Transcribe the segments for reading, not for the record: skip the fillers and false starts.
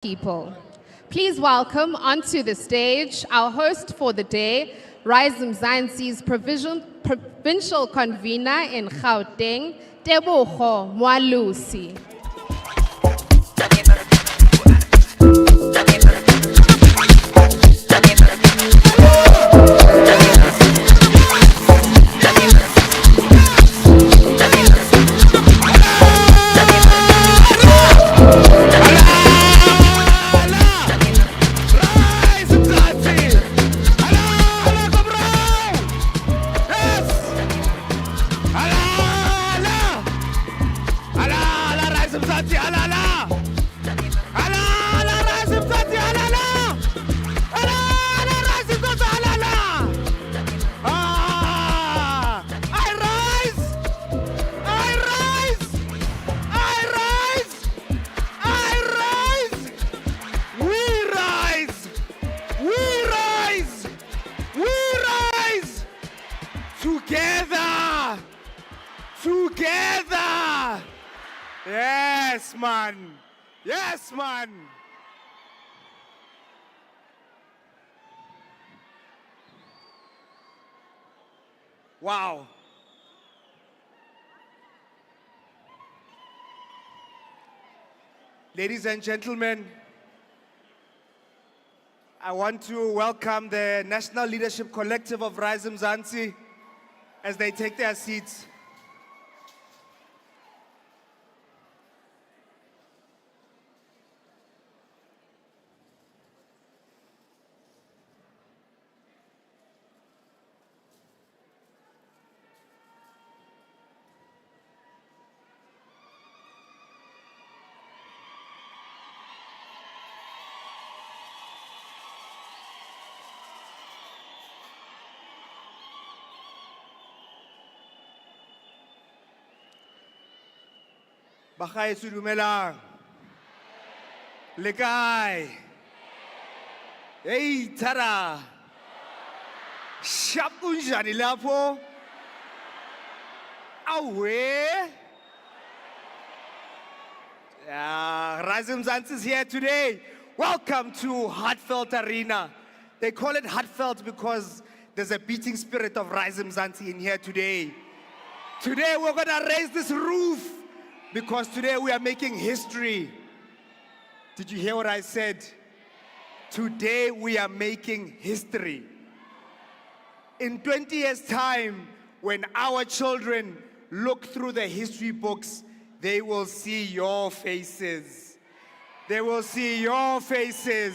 People. Please welcome onto the stage our host for the day, Rise Mzansi's provincial convener in Gauteng, Tebogo Mwalusi. Together! Yes, man. Yes, man. Wow. Ladies and gentlemen, I want to welcome the National Leadership Collective of Rise Mzansi as they take their seats. Bagaetso dumelang. Le kae? Hey, Tara. Sharp kunjani lapho? Awe. Rise Mzansi is here today. Welcome to Heartfelt Arena. They call it Heartfelt because there's a beating spirit of Rise Mzansi in here today. Today we're gonna raise this roof because today we are making history. Did you hear what I said? Today we are making history. In 20 years' time, when our children look through the history books, they will see your faces. They will see your faces.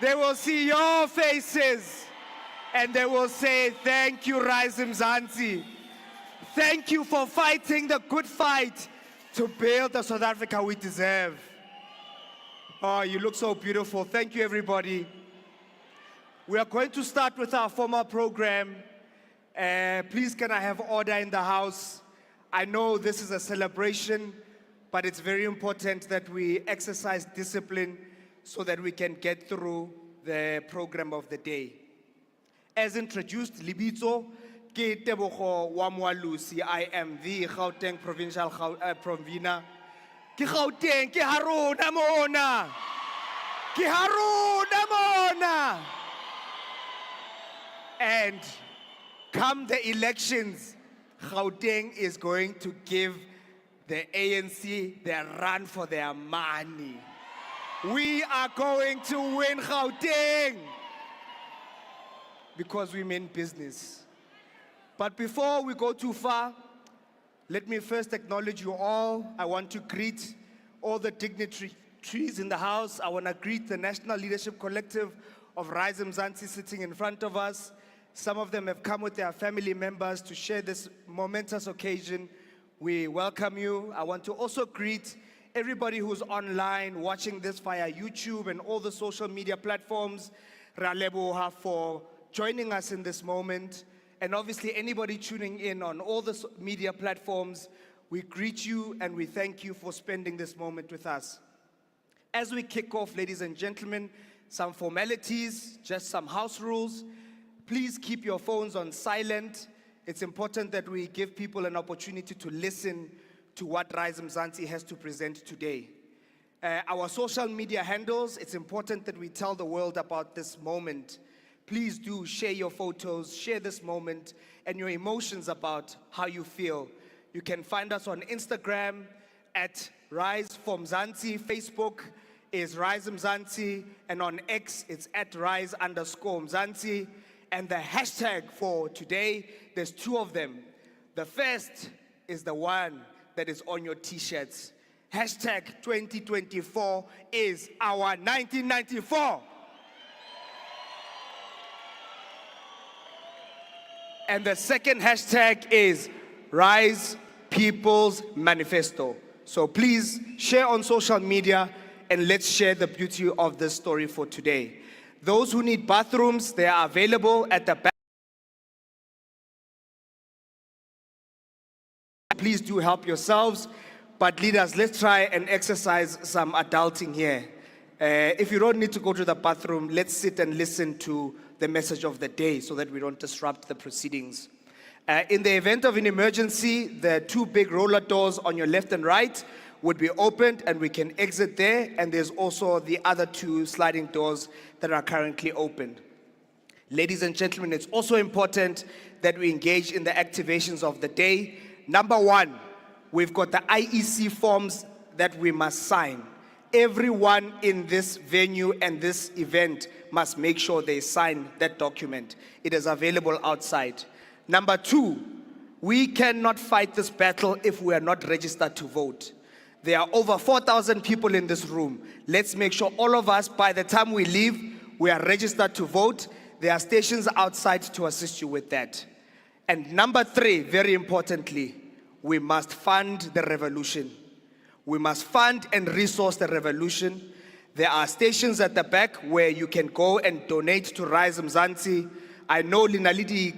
They will see your faces. And they will say, thank you, Rise Mzansi. Thank you for fighting the good fight to build the South Africa we deserve. Oh, you look so beautiful. Thank you, everybody. We are going to start with our formal program. Please, can I have order in the house? I know this is a celebration, but it's very important that we exercise discipline so that we can get through the program of the day. As introduced, Libito, Ke Tebogo wa Mwalusi. I am the Gauteng provincial convener. Ke Gauteng, ke haruna mona. Ke haruna mona. And come the elections, Gauteng is going to give the ANC their run for their money. We are going to win Gauteng because we mean business. But before we go too far, let me first acknowledge you all. I want to greet all the dignitaries in the house. I want to greet the National Leadership Collective of Rise Mzansi sitting in front of us. Some of them have come with their family members to share this momentous occasion. We welcome you. I want to also greet everybody who's online watching this via YouTube and all the social media platforms. Ra leboha for joining us in this moment. And obviously anybody tuning in on all the media platforms, we greet you and we thank you for spending this moment with us. As we kick off, ladies and gentlemen, some formalities, just some house rules. Please keep your phones on silent. It's important that we give people an opportunity to listen to what Rise Mzansi has to present today. Our social media handles, it's important that we tell the world about this moment. Please do share your photos, share this moment, and your emotions about how you feel. You can find us on Instagram at Rise for Mzansi. Facebook is Rise Mzansi, and on X it's at Rise_Mzansi. And the hashtag for today, there's two of them. The first is the one that is on your t-shirts. Hashtag 2024 is our 1994. And the second hashtag is Rise People's Manifesto. So please share on social media and let's share the beauty of this story for today. Those who need bathrooms, they are available at the back. Please do help yourselves. But leaders, let's try and exercise some adulting here. If you don't need to go to the bathroom, let's sit and listen to the message of the day so that we don't disrupt the proceedings. In the event of an emergency, the two big roller doors on your left and right would be opened and we can exit there. And there's also the other two sliding doors that are currently open. Ladies and gentlemen, it's also important that we engage in the activations of the day. Number one, we've got the IEC forms that we must sign. Everyone in this venue and this event must make sure they sign that document. It is available outside. Number two, we cannot fight this battle if we are not registered to vote. There are over 4,000 people in this room. Let's make sure all of us, by the time we leave, we are registered to vote. There are stations outside to assist you with that. And number three, very importantly, we must fund the revolution. We must fund and resource the revolution. There are stations at the back where you can go and donate to Rise Mzansi. I know Linalidi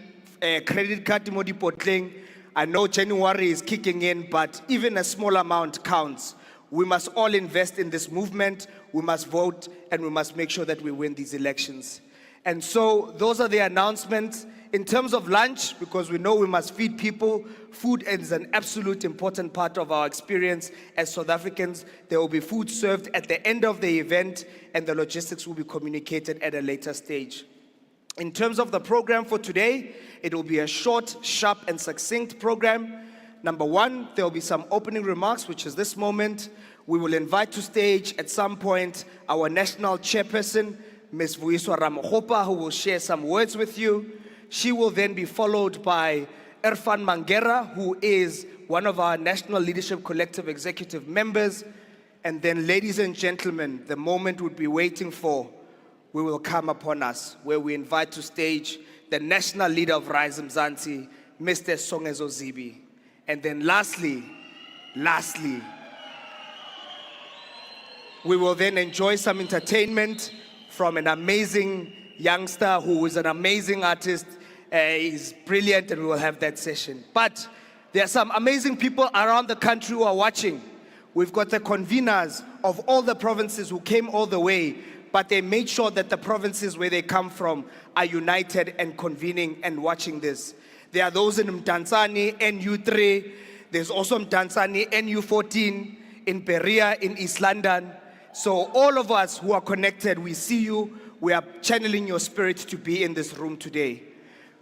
credit card Modi Potling. I know January is kicking in, but even a small amount counts. We must all invest in this movement. We must vote, and we must make sure that we win these elections. And so those are the announcements. In terms of lunch, because we know we must feed people, food is an absolute important part of our experience as South Africans. There will be food served at the end of the event, and the logistics will be communicated at a later stage. In terms of the program for today, it will be a short, sharp, and succinct program. Number one, there will be some opening remarks, which is this moment. We will invite to stage at some point our national chairperson, Ms. Vuyiswa Ramogopa, who will share some words with you. She will then be followed by Irfan Mangera, who is one of our National Leadership Collective executive members. And then, ladies and gentlemen, the moment we'd be waiting for, we will come upon us, where we invite to stage the national leader of Rise Mzansi, Mr. Songezo Zibi. And then lastly, we will then enjoy some entertainment from an amazing youngster who is an amazing artist. He's brilliant, and we will have that session. But there are some amazing people around the country who are watching. We've got the conveners of all the provinces who came all the way, but they made sure that the provinces where they come from are united and convening and watching this. There are those in Mzansi, NU3. There's also Mzansi, NU14, in Perea, in East London. So all of us who are connected, we see you. We are channeling your spirit to be in this room today.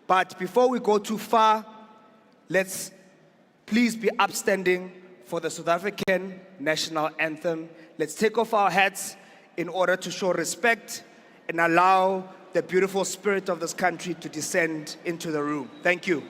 But before we go too far, let's please be upstanding for the South African national anthem. Let's take off our hats in order to show respect and allow the beautiful spirit of this country to descend into the room. Thank you.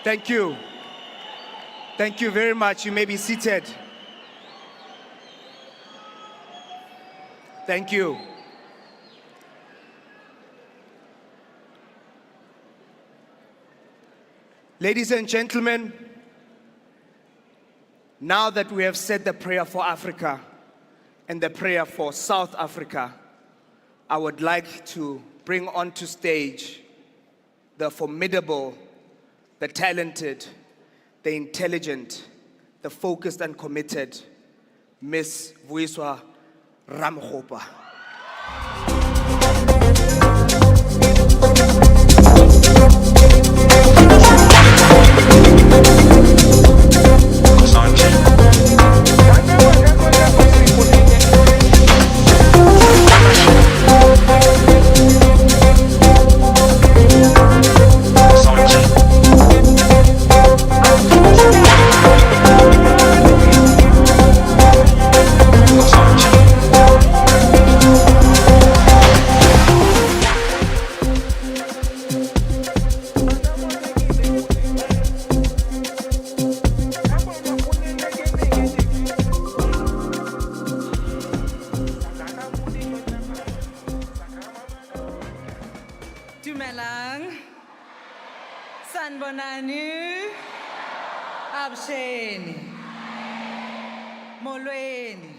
Thank you. Thank you very much. You may be seated. Thank you. Ladies and gentlemen, now that we have said the prayer for Africa and the prayer for South Africa, I would like to bring onto stage the formidable, the talented, the intelligent, the focused and committed Miss Vuyiswa Ramokgopa. Dumelang, Sanbonani, Absheni, Molweni,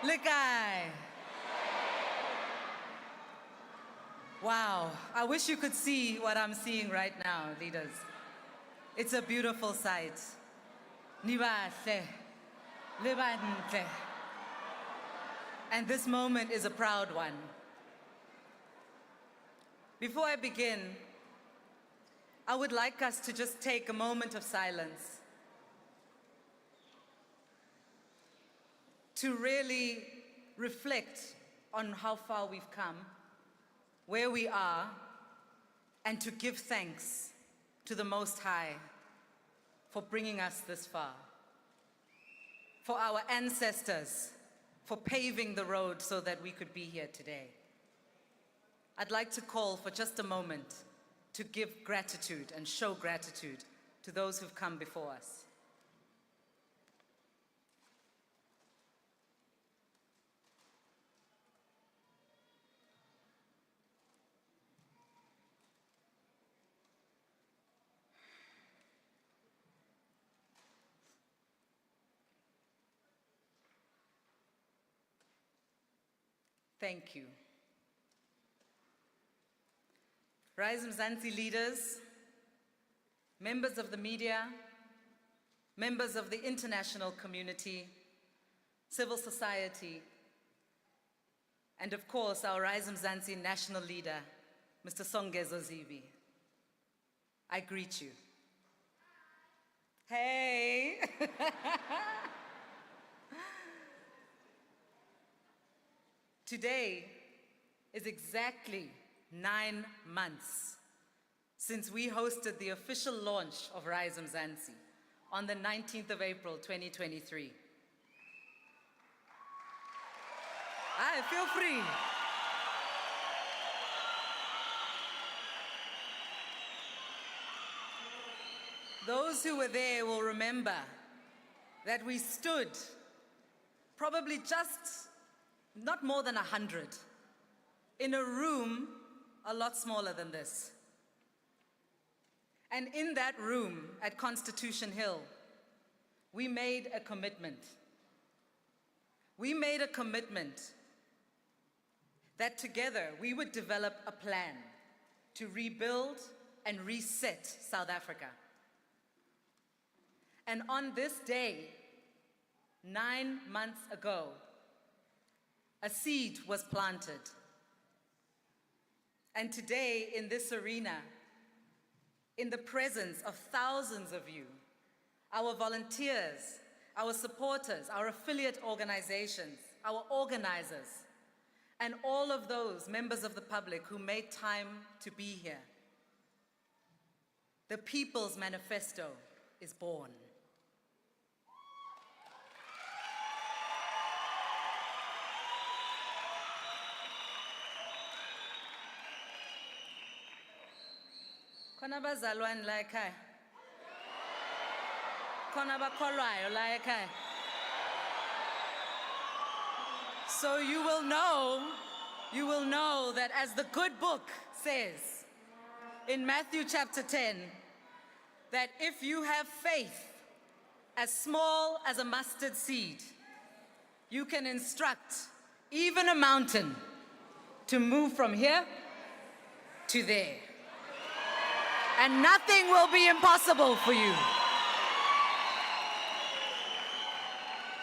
Likai. Wow, I wish you could see what I'm seeing right now, leaders. It's a beautiful sight. Nibahle, Libantle. And this moment is a proud one. Before I begin, I would like us to just take a moment of silence to really reflect on how far we've come, where we are, and to give thanks to the Most High for bringing us this far, for our ancestors, for paving the road so that we could be here today. I'd like to call for just a moment to give gratitude and show gratitude to those who've come before us. Thank you. Rise Mzansi leaders, members of the media, members of the international community, civil society, and of course our Rise Mzansi national leader, Mr. Songezo Zivi. I greet you. Hey! Today is exactly 9 months since we hosted the official launch of Rise Mzansi on the 19th of April, 2023. Feel free. Those who were there will remember that we stood probably just not more than 100 in a room a lot smaller than this. And in that room at Constitution Hill, we made a commitment. We made a commitment that together we would develop a plan to rebuild and reset South Africa. And on this day, 9 months ago, a seed was planted. And today, in this arena, in the presence of thousands of you, our volunteers, our supporters, our affiliate organizations, our organizers, and all of those members of the public who made time to be here, the People's Manifesto is born. Khona abazalwane la ekhaya. Khona abakholwayo la ekhaya. So you will know that as the good book says in Matthew chapter 10, that if you have faith as small as a mustard seed, you can instruct even a mountain to move from here to there. And nothing will be impossible for you.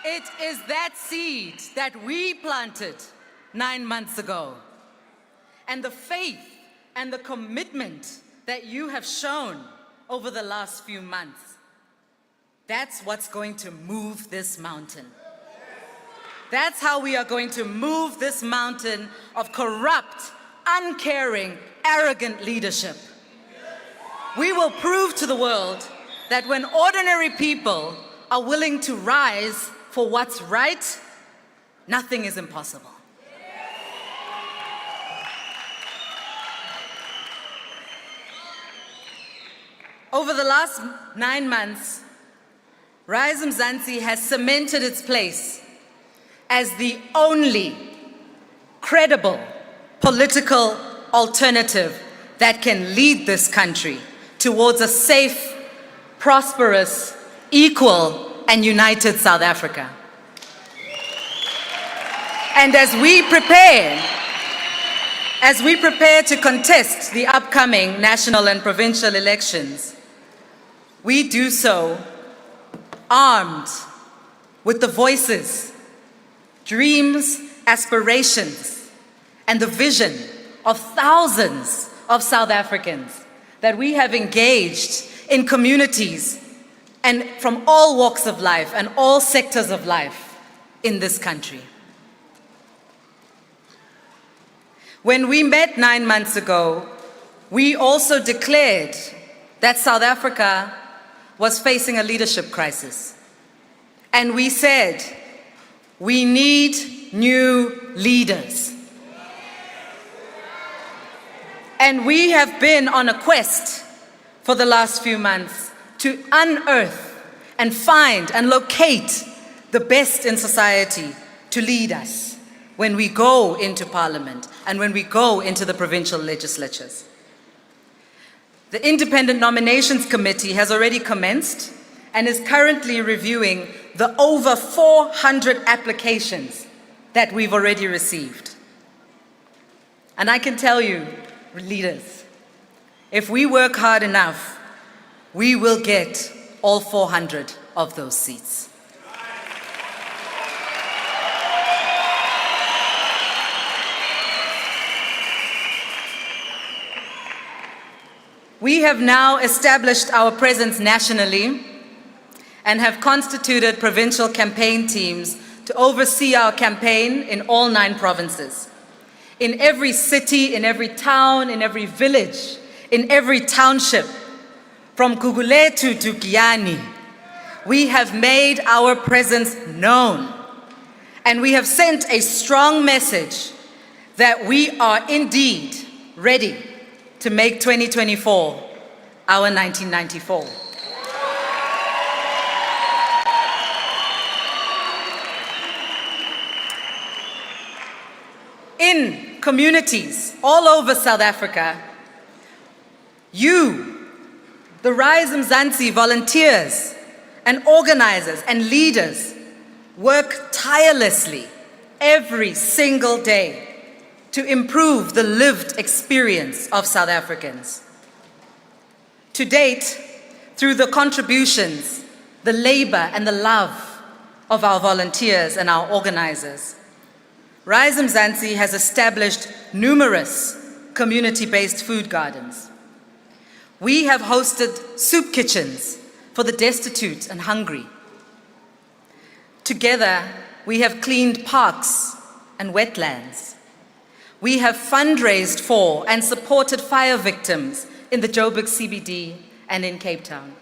It is that seed that we planted 9 months ago. And the faith and the commitment that you have shown over the last few months, that's what's going to move this mountain. That's how we are going to move this mountain of corrupt, uncaring, arrogant leadership. We will prove to the world that when ordinary people are willing to rise for what's right, nothing is impossible. Over the last 9 months, Rise Mzansi has cemented its place as the only credible political alternative that can lead this country towards a safe, prosperous, equal, and united South Africa. And as we prepare to contest the upcoming national and provincial elections, we do so armed with the voices, dreams, aspirations, and the vision of thousands of South Africans that we have engaged in communities and from all walks of life and all sectors of life in this country. When we met 9 months ago, we also declared that South Africa was facing a leadership crisis. And we said, we need new leaders. And we have been on a quest for the last few months to unearth and find and locate the best in society to lead us when we go into Parliament and when we go into the provincial legislatures. The Independent Nominations Committee has already commenced and is currently reviewing the over 400 applications that we've already received. And I can tell you, leaders, if we work hard enough, we will get all 400 of those seats. We have now established our presence nationally and have constituted provincial campaign teams to oversee our campaign in all 9 provinces. In every city, in every town, in every village, in every township, from Guguletu to Giyani, we have made our presence known. And we have sent a strong message that we are indeed ready to make 2024 our 1994. In communities all over South Africa, you, the Rise Mzansi volunteers and organizers and leaders, work tirelessly every single day to improve the lived experience of South Africans. To date, through the contributions, the labor and the love of our volunteers and our organizers, Rise Mzansi has established numerous community-based food gardens. We have hosted soup kitchens for the destitute and hungry. Together, we have cleaned parks and wetlands. We have fundraised for and supported fire victims in the Joburg CBD and in Cape Town.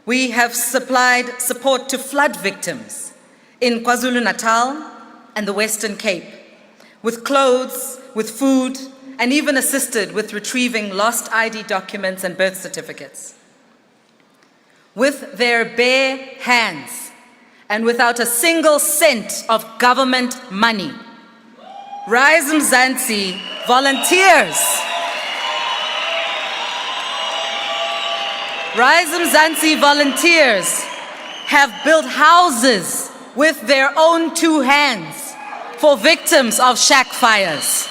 We have supplied support to flood victims in KwaZulu-Natal and the Western Cape, with clothes, with food, and even assisted with retrieving lost ID documents and birth certificates. With their bare hands and without a single cent of government money, Rise Mzansi volunteers. Rise Mzansi volunteers have built houses with their own two hands for victims of shack fires.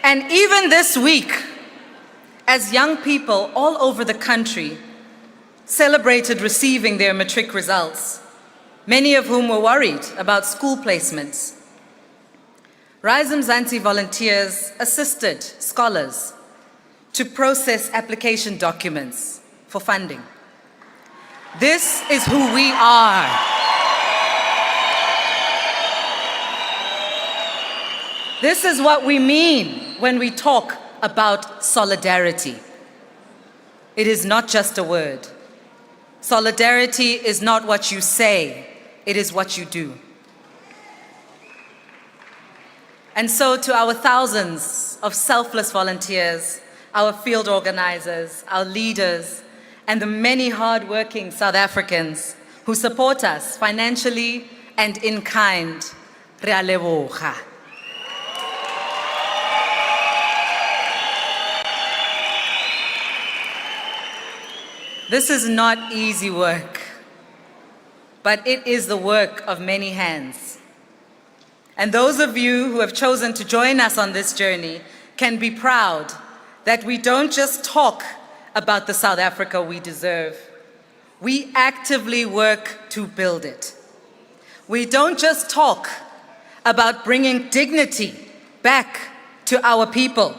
And even this week, as young people all over the country celebrated receiving their matric results, many of whom were worried about school placements, Rise Mzansi volunteers assisted scholars to process application documents for funding. This is who we are. This is what we mean when we talk about solidarity. It is not just a word. Solidarity is not what you say, it is what you do. And so to our thousands of selfless volunteers, our field organizers, our leaders, and the many hardworking South Africans who support us financially and in kind, re a leboga. This is not easy work, but it is the work of many hands. And those of you who have chosen to join us on this journey can be proud that we don't just talk about the South Africa we deserve. We actively work to build it. We don't just talk about bringing dignity back to our people.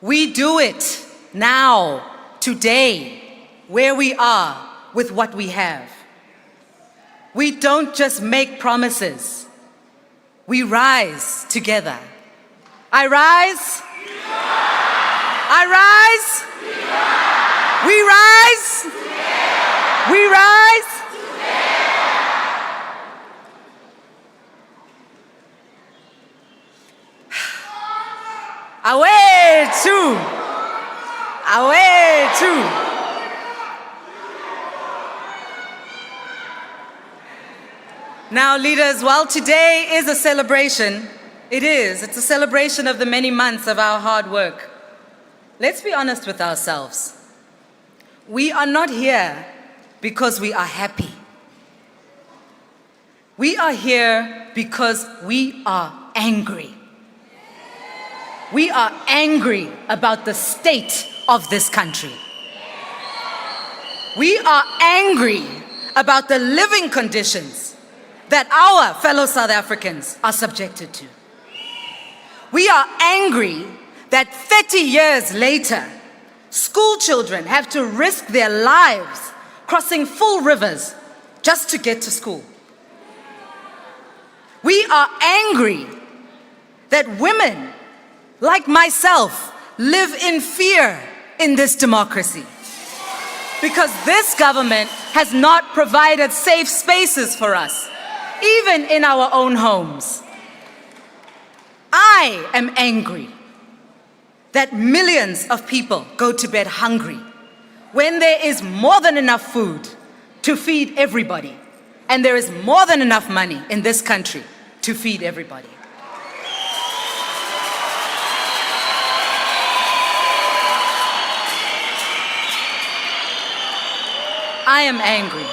We do it now, today, where we are with what we have. We don't just make promises. We rise together. I rise. I rise. We rise. We rise. Away too. Away too. Now, leaders, while today is a celebration, it's a celebration of the many months of our hard work. Let's be honest with ourselves. We are not here because we are happy. We are here because we are angry. We are angry about the state of this country. We are angry about the living conditions that our fellow South Africans are subjected to. We are angry that 30 years later, school children have to risk their lives crossing full rivers just to get to school. We are angry that women, like myself, live in fear in this democracy because this government has not provided safe spaces for us, even in our own homes. I am angry that millions of people go to bed hungry when there is more than enough food to feed everybody, and there is more than enough money in this country to feed everybody. I am angry.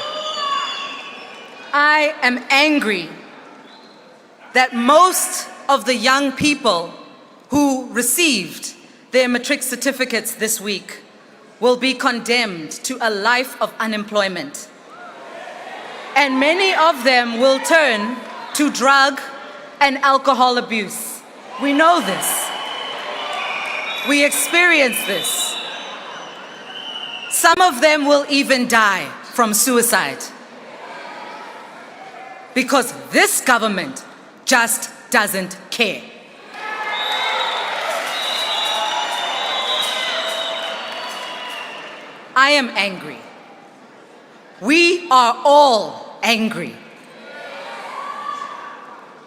I am angry that most of the young people who received their matric certificates this week will be condemned to a life of unemployment. And many of them will turn to drug and alcohol abuse. We know this. We experience this. Some of them will even die from suicide because this government just doesn't care. I am angry. We are all angry.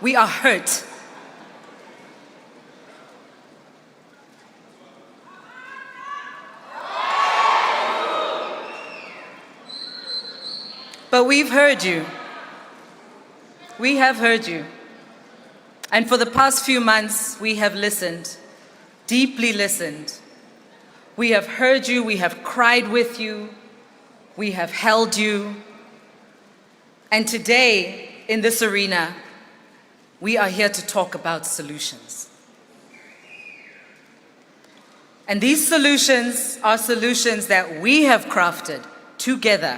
We are hurt. But we've heard you. We have heard you. And for the past few months, we have listened, deeply listened. We have heard you, we have cried with you, we have held you. And today, in this arena, we are here to talk about solutions. And these solutions are solutions that we have crafted together.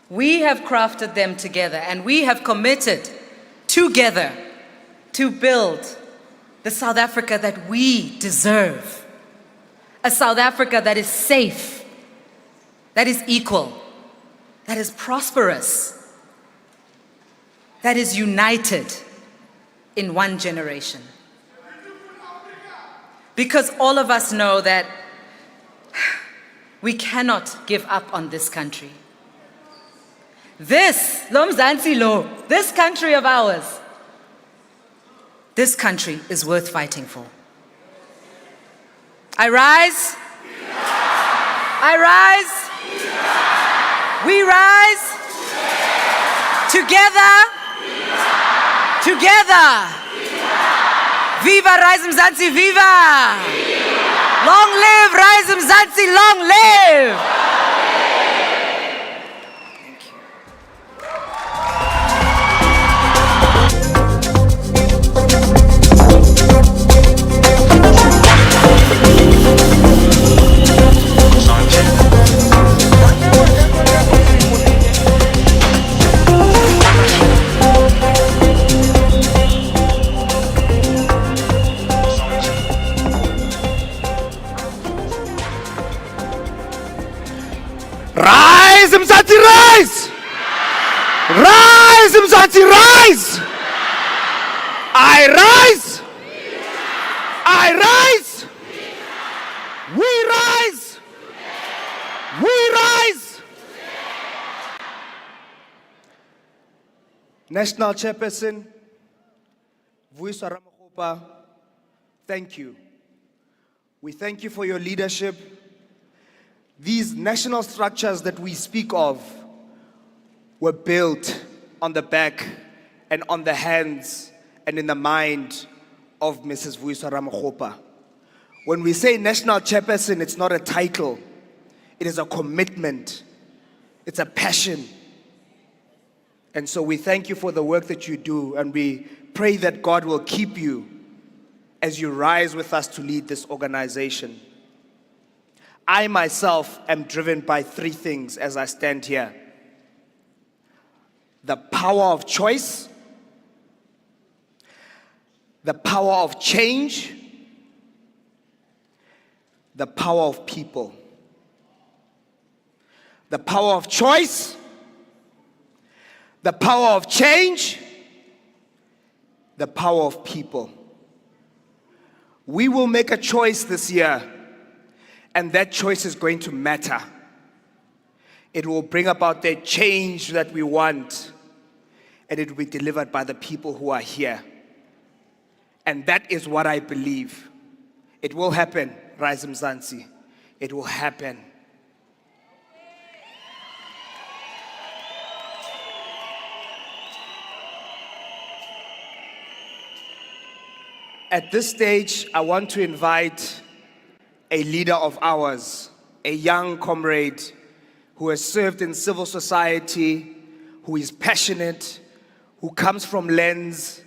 We have crafted them together, and we have committed together to build the South Africa that we deserve. A South Africa that is safe, that is equal, that is prosperous, that is united in one generation. Because all of us know that we cannot give up on this country. This, Mzansi lo, this country of ours, this country is worth fighting for. I rise. I rise. We rise. Together. Together. Viva Rise Mzansi, viva! Long live Rise Mzansi, long live! Rise, Mzansi, rise! Rise, Mzansi, rise! I rise! I rise! We rise! We rise! National Chairperson, Vuyiswa Ramakgopa, thank you. We thank you for your leadership. These national structures that we speak of were built on the back and on the hands and in the mind of Mrs. Vuyiswa Ramakgopa. When we say national chairperson, it's not a title. It is a commitment. It's a passion. And so we thank you for the work that you do, and we pray that God will keep you as you rise with us to lead this organization. I myself am driven by three things as I stand here: the power of choice, the power of change, the power of people. The power of choice, the power of change, the power of people. We will make a choice this year, and that choice is going to matter. It will bring about the change that we want, and it will be delivered by the people who are here. And that is what I believe. It will happen, Rise Mzansi. It will happen. At this stage, I want to invite a leader of ours, a young comrade who has served in civil society, who is passionate, who comes from Lens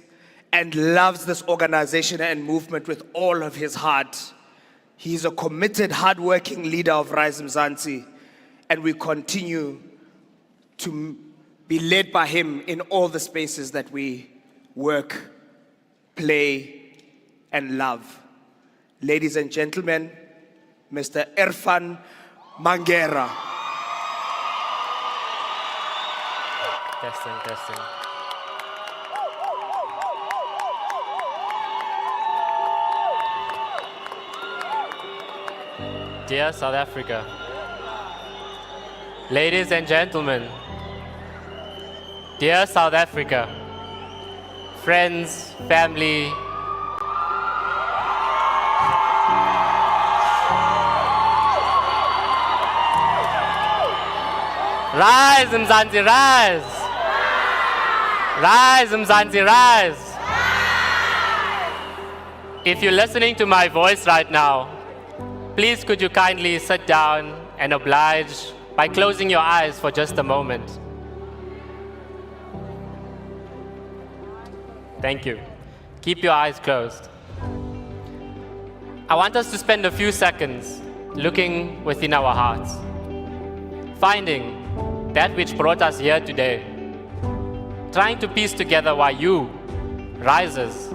and loves this organization and movement with all of his heart. He's a committed, hardworking leader of Rise Mzansi, and we continue to be led by him in all the spaces that we work, play, and love. Ladies and gentlemen, Mr. Irfan Mangera. Testing. Dear South Africa, ladies and gentlemen, dear South Africa, friends, family, rise, Mzansi, rise! Rise, Mzansi, rise! If you're listening to my voice right now, please could you kindly sit down and oblige by closing your eyes for just a moment. Thank you. Keep your eyes closed. I want us to spend a few seconds looking within our hearts, finding that which brought us here today, trying to piece together why you, risers,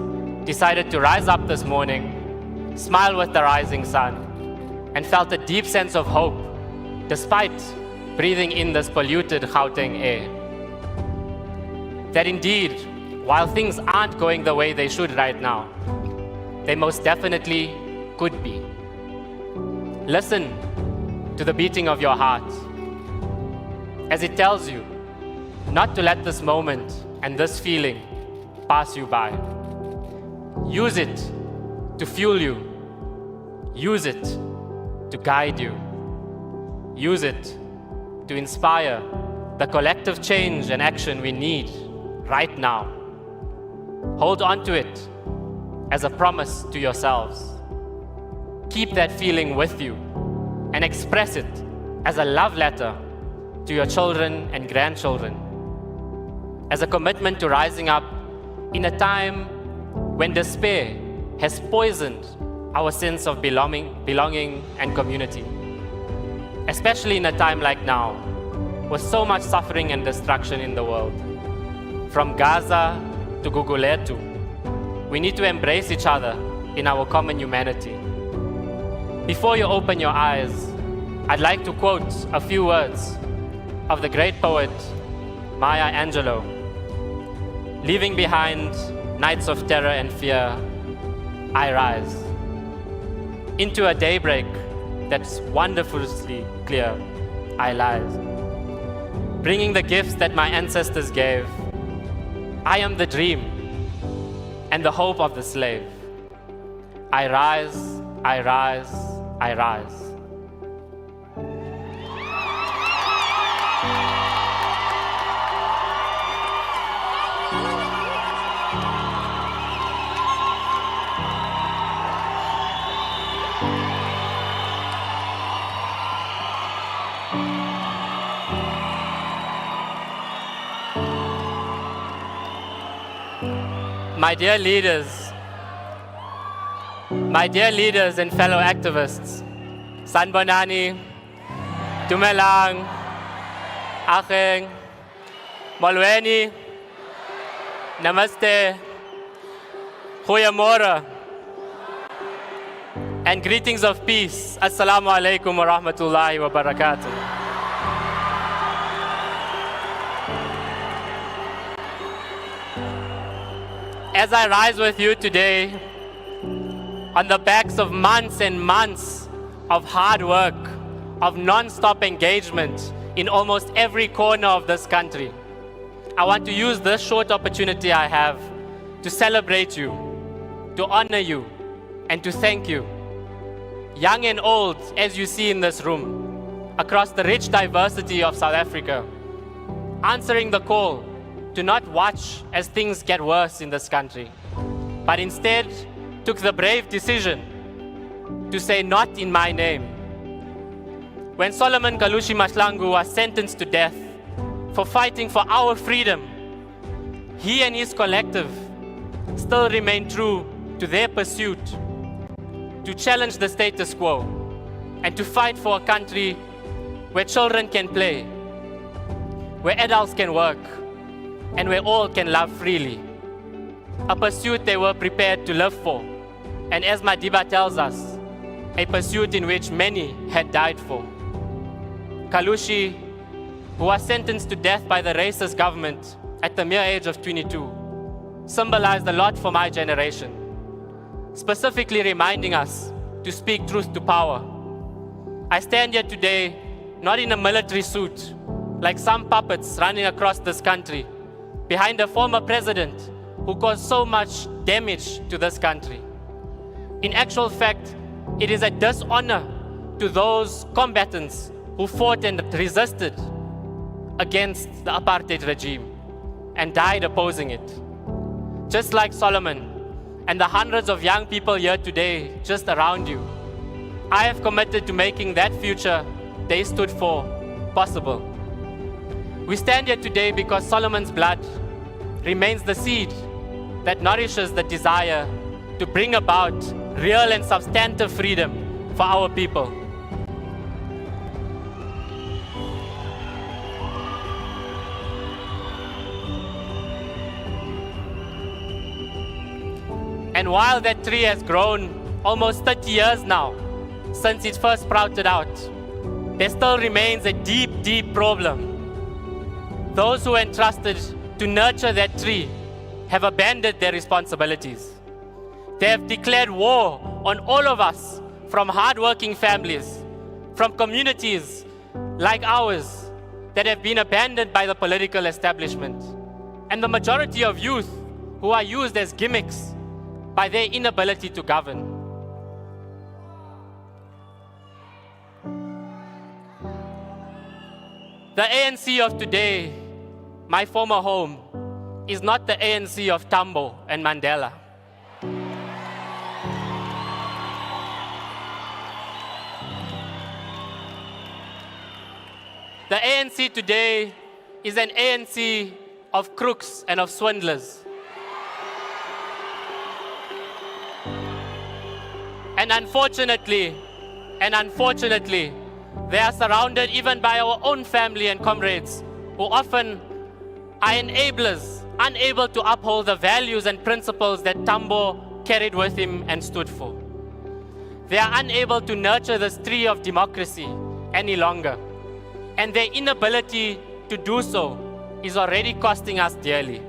decided to rise up this morning, smile with the rising sun, and felt a deep sense of hope despite breathing in this polluted Gauteng air. That indeed, while things aren't going the way they should right now, they most definitely could be. Listen to the beating of your heart as it tells you not to let this moment and this feeling pass you by. Use it to fuel you. Use it to guide you. Use it to inspire the collective change and action we need right now. Hold on to it as a promise to yourselves. Keep that feeling with you and express it as a love letter to your children and grandchildren, as a commitment to rising up in a time when despair has poisoned our sense of belonging and community. Especially in a time like now, with so much suffering and destruction in the world. From Gaza to Guguletu, we need to embrace each other in our common humanity. Before you open your eyes, I'd like to quote a few words of the great poet Maya Angelou, leaving behind nights of terror and fear, I rise into a daybreak that's wonderfully clear, I rise. Bringing the gifts that my ancestors gave, I am the dream and the hope of the slave. I rise, I rise, I rise. My dear leaders and fellow activists, Sanbonani, Dumelang, Acheng, Molweni, Namaste, Goeiemorgen, and greetings of peace. Assalamu alaikum wa rahmatullahi wa barakatuh. As I rise with you today, on the backs of months and months of hard work, of non-stop engagement in almost every corner of this country, I want to use this short opportunity I have to celebrate you, to honor you, and to thank you. Young and old, as you see in this room, across the rich diversity of South Africa, answering the call to not watch as things get worse in this country, but instead took the brave decision to say, not in my name. When Solomon Kalushi Mahlangu was sentenced to death for fighting for our freedom, he and his collective still remained true to their pursuit to challenge the status quo and to fight for a country where children can play, where adults can work, and where all can love freely. A pursuit they were prepared to live for, and as Madiba tells us, a pursuit in which many had died for. Kalushi, who was sentenced to death by the racist government at the mere age of 22, symbolized a lot for my generation, specifically reminding us to speak truth to power. I stand here today not in a military suit, like some puppets running across this country, behind a former president who caused so much damage to this country. In actual fact, it is a dishonor to those combatants who fought and resisted against the apartheid regime and died opposing it. Just like Solomon and the hundreds of young people here today just around you, I have committed to making that future they stood for possible. We stand here today because Solomon's blood remains the seed that nourishes the desire to bring about real and substantive freedom for our people. And while that tree has grown almost 30 years now since it first sprouted out, there still remains a deep, deep problem. Those who were entrusted to nurture that tree have abandoned their responsibilities. They have declared war on all of us, from hardworking families, from communities like ours that have been abandoned by the political establishment, and the majority of youth who are used as gimmicks by their inability to govern. The ANC of today, my former home, is not the ANC of Tambo and Mandela. The ANC today is an ANC of crooks and of swindlers. And unfortunately, they are surrounded even by our own family and comrades who often are enablers, unable to uphold the values and principles that Tambo carried with him and stood for. They are unable to nurture this tree of democracy any longer. And their inability to do so is already costing us dearly.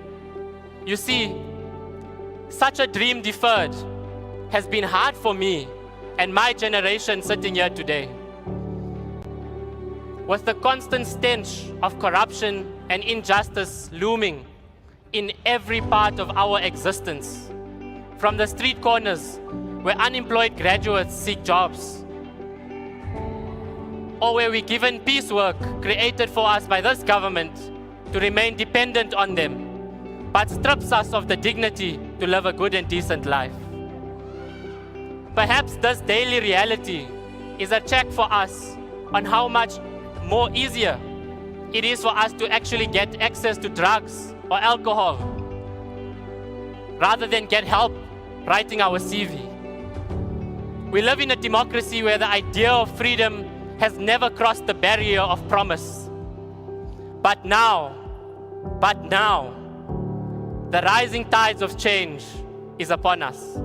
You see, such a dream deferred has been hard for me and my generation sitting here today. With the constant stench of corruption and injustice looming in every part of our existence, from the street corners where unemployed graduates seek jobs, or where we're given piecework created for us by this government to remain dependent on them, but strips us of the dignity to live a good and decent life. Perhaps this daily reality is a check for us on how much more easier it is for us to actually get access to drugs or alcohol rather than get help writing our CV. We live in a democracy where the idea of freedom has never crossed the barrier of promise. But now, the rising tides of change is upon us.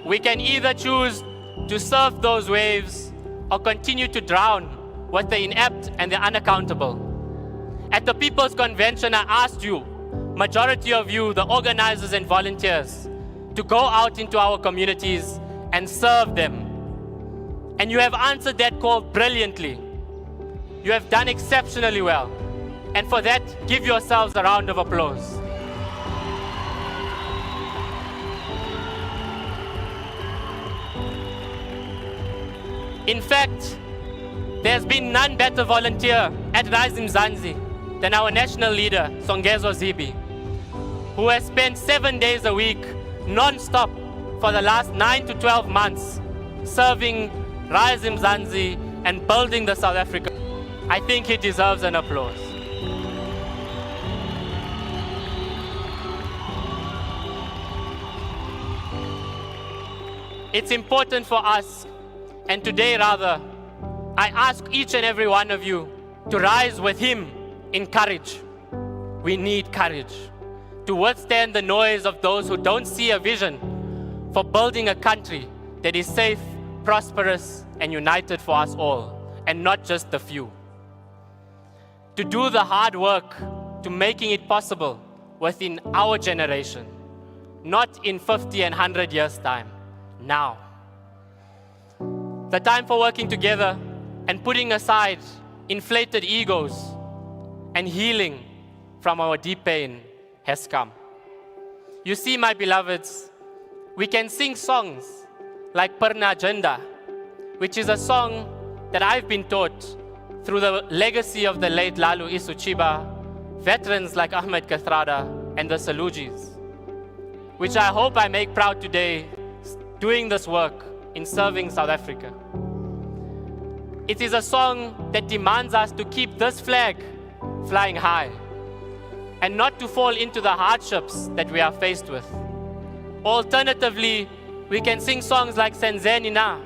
We can either choose to surf those waves or continue to drown with the inept and the unaccountable. At the People's Convention, I asked you, majority of you, the organizers and volunteers, to go out into our communities and serve them. And you have answered that call brilliantly. You have done exceptionally well. And for that, give yourselves a round of applause. In fact, there's been none better volunteer at Rise Mzansi than our national leader, Songezo Zibi, who has spent 7 days a week, non-stop, for the last 9 to 12 months, serving Rise Mzansi and building the South Africa. I think he deserves an applause. It's important for us, and today rather, I ask each and every one of you to rise with him in courage. We need courage to withstand the noise of those who don't see a vision for building a country that is safe, prosperous, and united for us all, and not just the few. To do the hard work to making it possible within our generation, not in 50 and 100 years' time, now. The time for working together and putting aside inflated egos and healing from our deep pain has come. You see, my beloveds, we can sing songs like Parna Janda, which is a song that I've been taught through the legacy of the late Lalu Isuchiba, veterans like Ahmed Kathrada and the Salujis, which I hope I make proud today doing this work in serving South Africa. It is a song that demands us to keep this flag flying high and not to fall into the hardships that we are faced with. Alternatively, we can sing songs like Senzeni Na,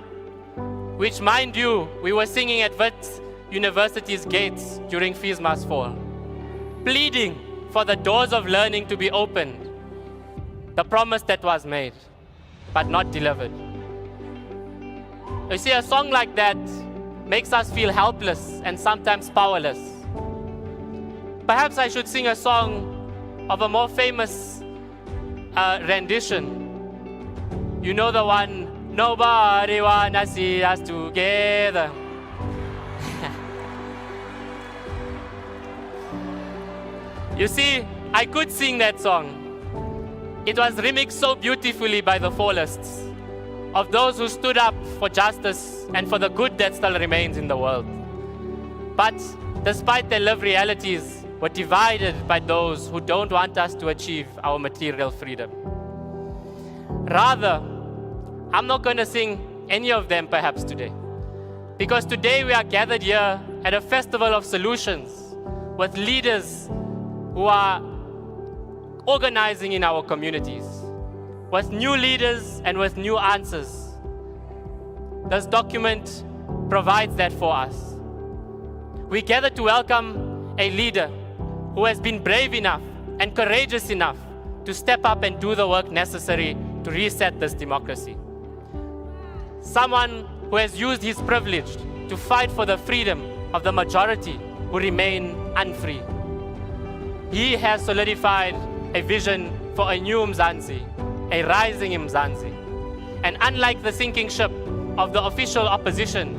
which, mind you, we were singing at Wits University's gates during FISMA's fall, pleading for the doors of learning to be opened, the promise that was made, but not delivered. You see, a song like that makes us feel helpless and sometimes powerless. Perhaps I should sing a song of a more famous rendition. You know the one, nobody wanna see us together. You see, I could sing that song. It was remixed so beautifully by the fallists, of those who stood up for justice and for the good that still remains in the world. But despite their lived realities, were divided by those who don't want us to achieve our material freedom. Rather, I'm not going to sing any of them perhaps today, because today we are gathered here at a festival of solutions with leaders who are organizing in our communities, with new leaders and with new answers. This document provides that for us. We gather to welcome a leader who has been brave enough and courageous enough to step up and do the work necessary to reset this democracy. Someone who has used his privilege to fight for the freedom of the majority who remain unfree. He has solidified a vision for a new Mzansi, a rising Mzansi. And unlike the sinking ship of the official opposition,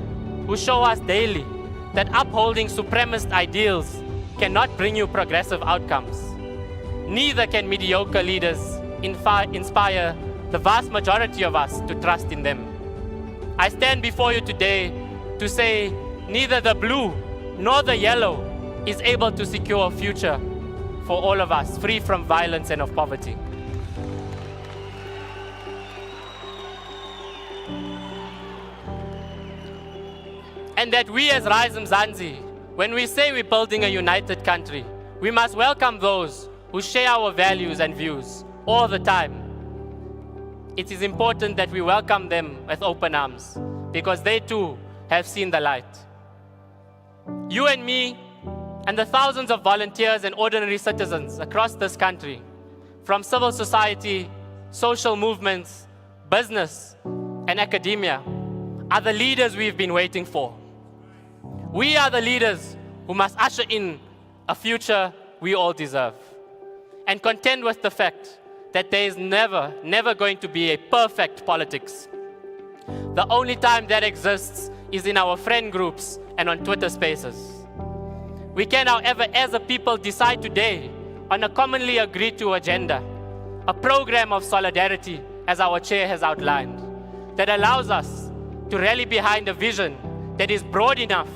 who show us daily that upholding supremacist ideals cannot bring you progressive outcomes, neither can mediocre leaders inspire the vast majority of us to trust in them. I stand before you today to say neither the blue nor the yellow is able to secure a future for all of us, free from violence and of poverty. And that we as Rise Mzansi, when we say we're building a united country, we must welcome those who share our values and views all the time. It is important that we welcome them with open arms, because they too have seen the light. You and me, and the thousands of volunteers and ordinary citizens across this country, from civil society, social movements, business, and academia, are the leaders we've been waiting for. We are the leaders who must usher in a future we all deserve, and contend with the fact that there is never going to be a perfect politics. The only time that exists is in our friend groups and on Twitter Spaces. We can, however, as a people, decide today on a commonly agreed to agenda, a program of solidarity, as our chair has outlined, that allows us to rally behind a vision that is broad enough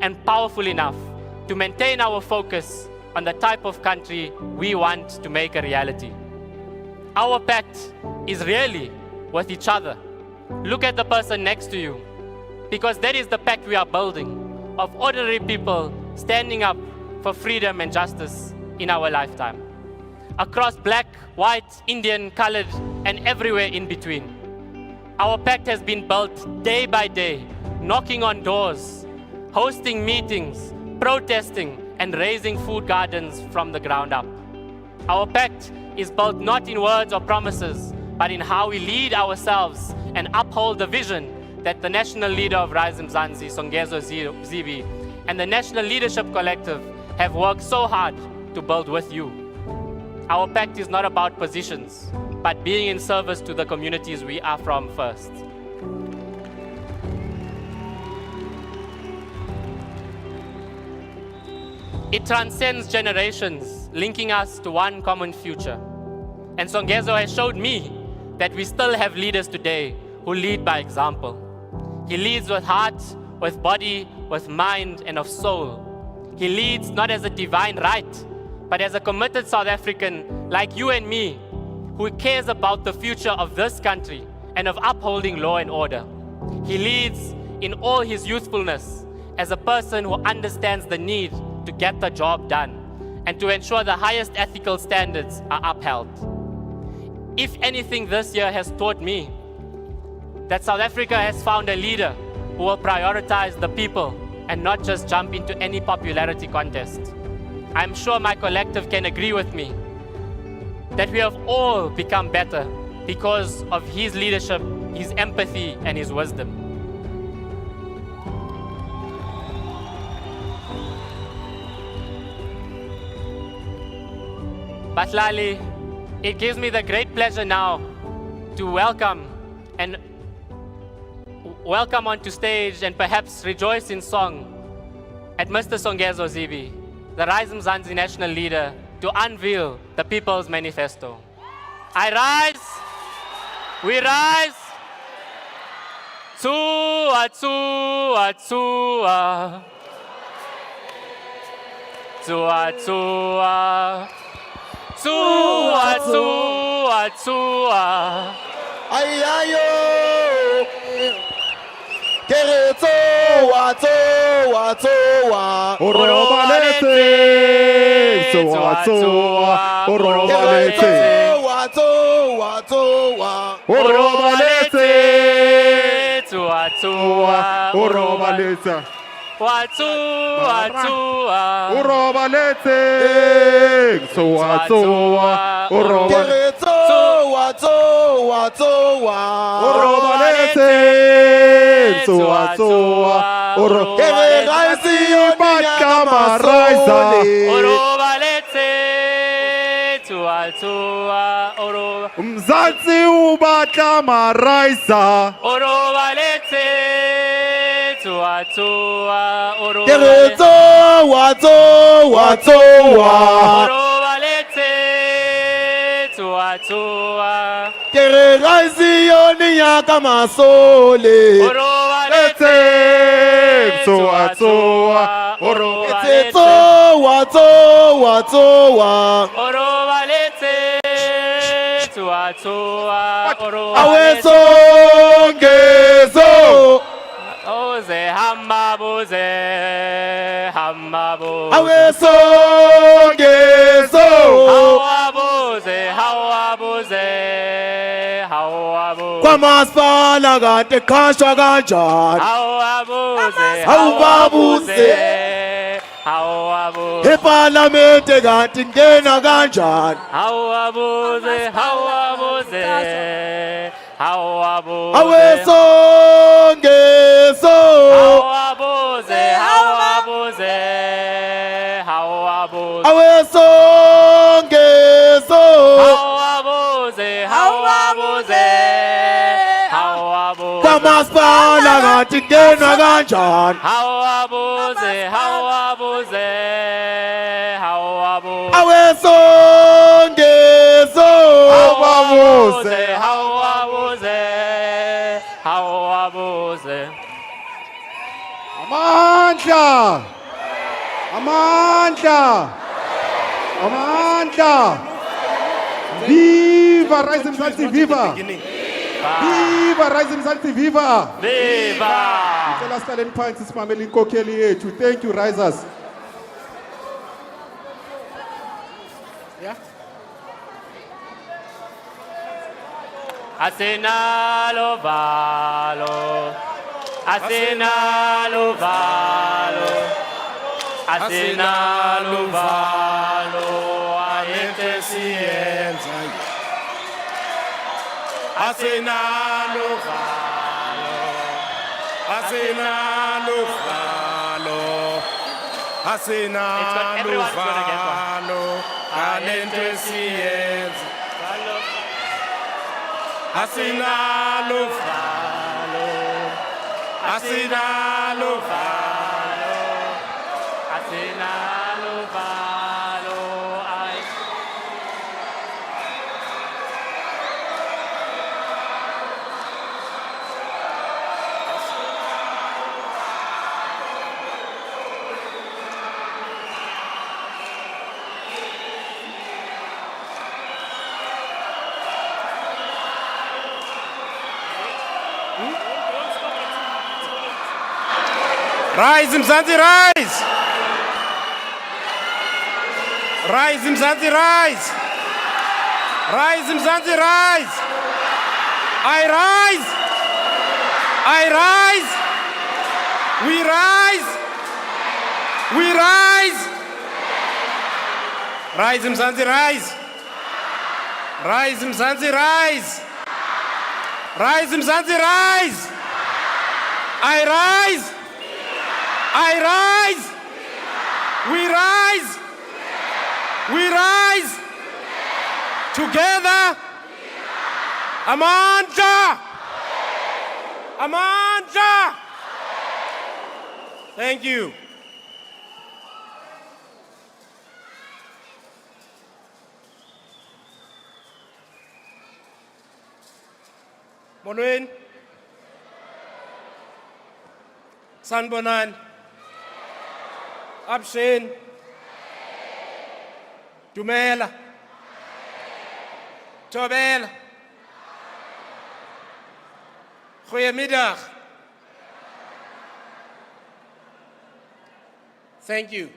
and powerful enough to maintain our focus on the type of country we want to make a reality. Our pact is really with each other. Look at the person next to you, because that is the pact we are building, of ordinary people standing up for freedom and justice in our lifetime. Across black, white, Indian, colored, and everywhere in between. Our pact has been built day by day, knocking on doors, hosting meetings, protesting, and raising food gardens from the ground up. Our pact is built not in words or promises, but in how we lead ourselves and uphold the vision that the national leader of Rise Mzansi, Songezo Zibi, and the National Leadership Collective have worked so hard to build with you. Our pact is not about positions, but being in service to the communities we are from first. It transcends generations, linking us to one common future. And Songezo has showed me that we still have leaders today who lead by example. He leads with heart, with body, with mind, and of soul. He leads not as a divine right, but as a committed South African like you and me, who cares about the future of this country and of upholding law and order. He leads in all his youthfulness as a person who understands the need to get the job done and to ensure the highest ethical standards are upheld. If anything this year has taught me that South Africa has found a leader who will prioritize the people and not just jump into any popularity contest. I'm sure my collective can agree with me that we have all become better because of his leadership, his empathy, and his wisdom. Batlali, it gives me the great pleasure now to welcome onto stage and perhaps rejoice in song at Mr. Songezo Zibi, the Rise Mzansi national leader, to unveil the People's Manifesto. I rise, we rise, Tsua, tsua, tsua, tsua, tsua, tsua, tsua, tsua. Ayayo, kere toa, toa, toa. Orobalete, toa, toa. Orobalete, Toa, toa, toa. Orobalete, tsua, tsua, Orobalete, tsua, tsua. Orobalete, toa, toa. Orobalete, Kere toa, toa, toa. Orobalete, toa, toa. Orobalete, Kere raisi Bakama Raisa. Orobalete, tsua, tsua, Mzansi Bakama Raisa. Orobalete, tsua, tsua, Kere toa, toa, toa. Orobalete, tsua, tsua. Kere raisi yoni yaka masole. Orobalete, Toa, toa. Ete toa, toa, toa. Orobalete, tsua, tsua, Awe Orobalete. songezo. Oze hamabuze, hamabuze. Awe songezo. Hawabuze, hawabuze, hawabuze. Kwa masipala kade khashwa kanjani? Hawabuze, Hawabuze. hawabuze. Eparlamente kanti ngena kanjani? Hawabuze, hawabuze, hawabuze. Awe songezo. Hawabuze, hawabuze, hawabuze. Awe songezo. Hawabuze, hawabuze, hawabuze. Kwa masipala kanti ngena kanjani? Hawabuze, hawabuze, hawabuze. Awe songezo. Hawabuze, hawabuze, hawabuze. Amandla! Amandla! Amandla! Viva Rise Mzansi, viva! Viva Rise Mzansi, viva! Viva! Cela siqaleni phansi simamele inkokheli yethu. Thank you, risers. Asinalo valo, asinalo valo, asinalo valo, ayente sienza. Asinalo valo, asinalo valo, asinalo valo, ayente sienza. Asinalo valo, asinalo valo, asinalo Rise, Mzansi, rise! Rise, Mzansi, rise! Rise, Mzansi, rise! I rise! I rise! We rise! We rise! Rise, Mzansi, rise! Rise, Mzansi, rise! Rise, Mzansi, rise! I rise! I rise! We rise! We rise! Together! Amandla! Amandla! Thank you. Monwen. Sanbonan. Abshen. Dumela. Tobela. Goedemiddag. Thank you.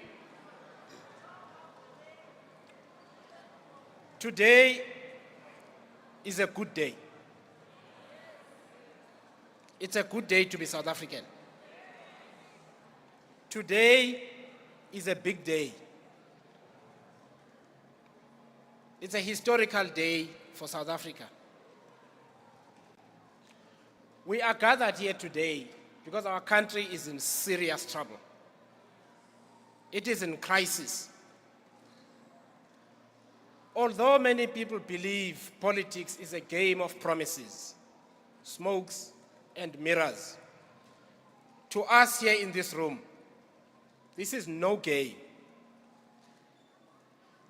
Today is a good day. It's a good day to be South African. Today is a big day. It's a historical day for South Africa. We are gathered here today because our country is in serious trouble. It is in crisis. Although many people believe politics is a game of promises, smokes, and mirrors, to us here in this room, this is no game.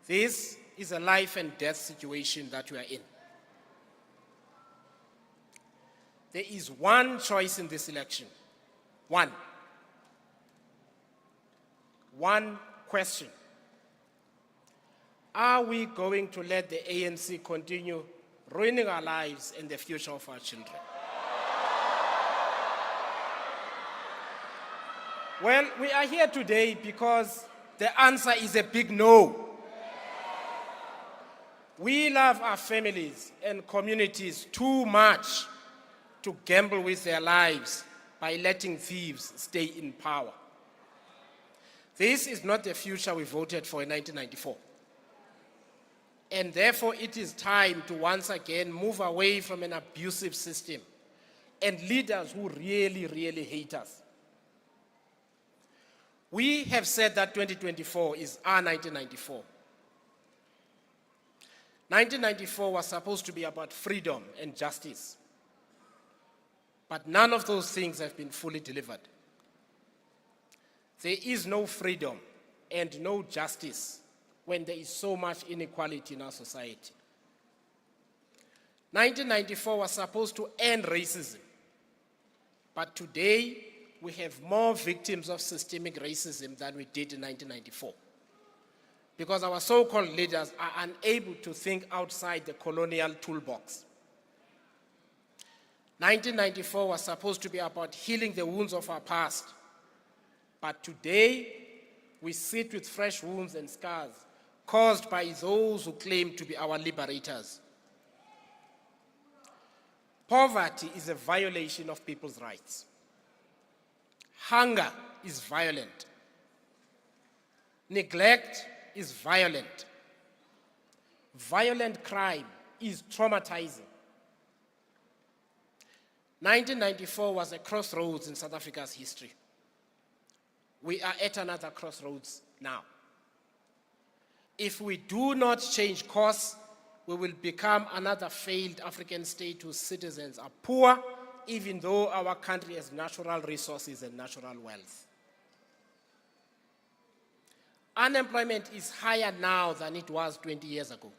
This is a life and death situation that we are in. There is one choice in this election. One question. Are we going to let the ANC continue ruining our lives and the future of our children? Well, we are here today because the answer is a big no. We love our families and communities too much to gamble with their lives by letting thieves stay in power. This is not the future we voted for in 1994. And therefore, it is time to once again move away from an abusive system and leaders who really, really hate us. We have said that 2024 is our 1994. 1994 was supposed to be about freedom and justice. But none of those things have been fully delivered. There is no freedom and no justice when there is so much inequality in our society. 1994 was supposed to end racism. But today, we have more victims of systemic racism than we did in 1994. Because our so-called leaders are unable to think outside the colonial toolbox. 1994 was supposed to be about healing the wounds of our past. But today, we sit with fresh wounds and scars caused by those who claim to be our liberators. Poverty is a violation of people's rights. Hunger is violent. Neglect is violent. Violent crime is traumatizing. 1994 was a crossroads in South Africa's history. We are at another crossroads now. If we do not change course, we will become another failed African state whose citizens are poor, even though our country has natural resources and natural wealth. Unemployment is higher now than it was 20 years ago.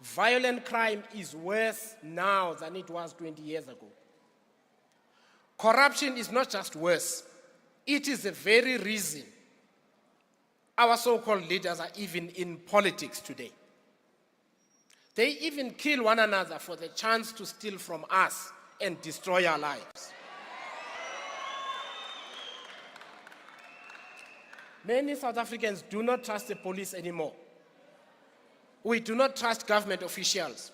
Violent crime is worse now than it was 20 years ago. Corruption is not just worse, it is the very reason our so-called leaders are even in politics today. They even kill one another for the chance to steal from us and destroy our lives. Many South Africans do not trust the police anymore. We do not trust government officials.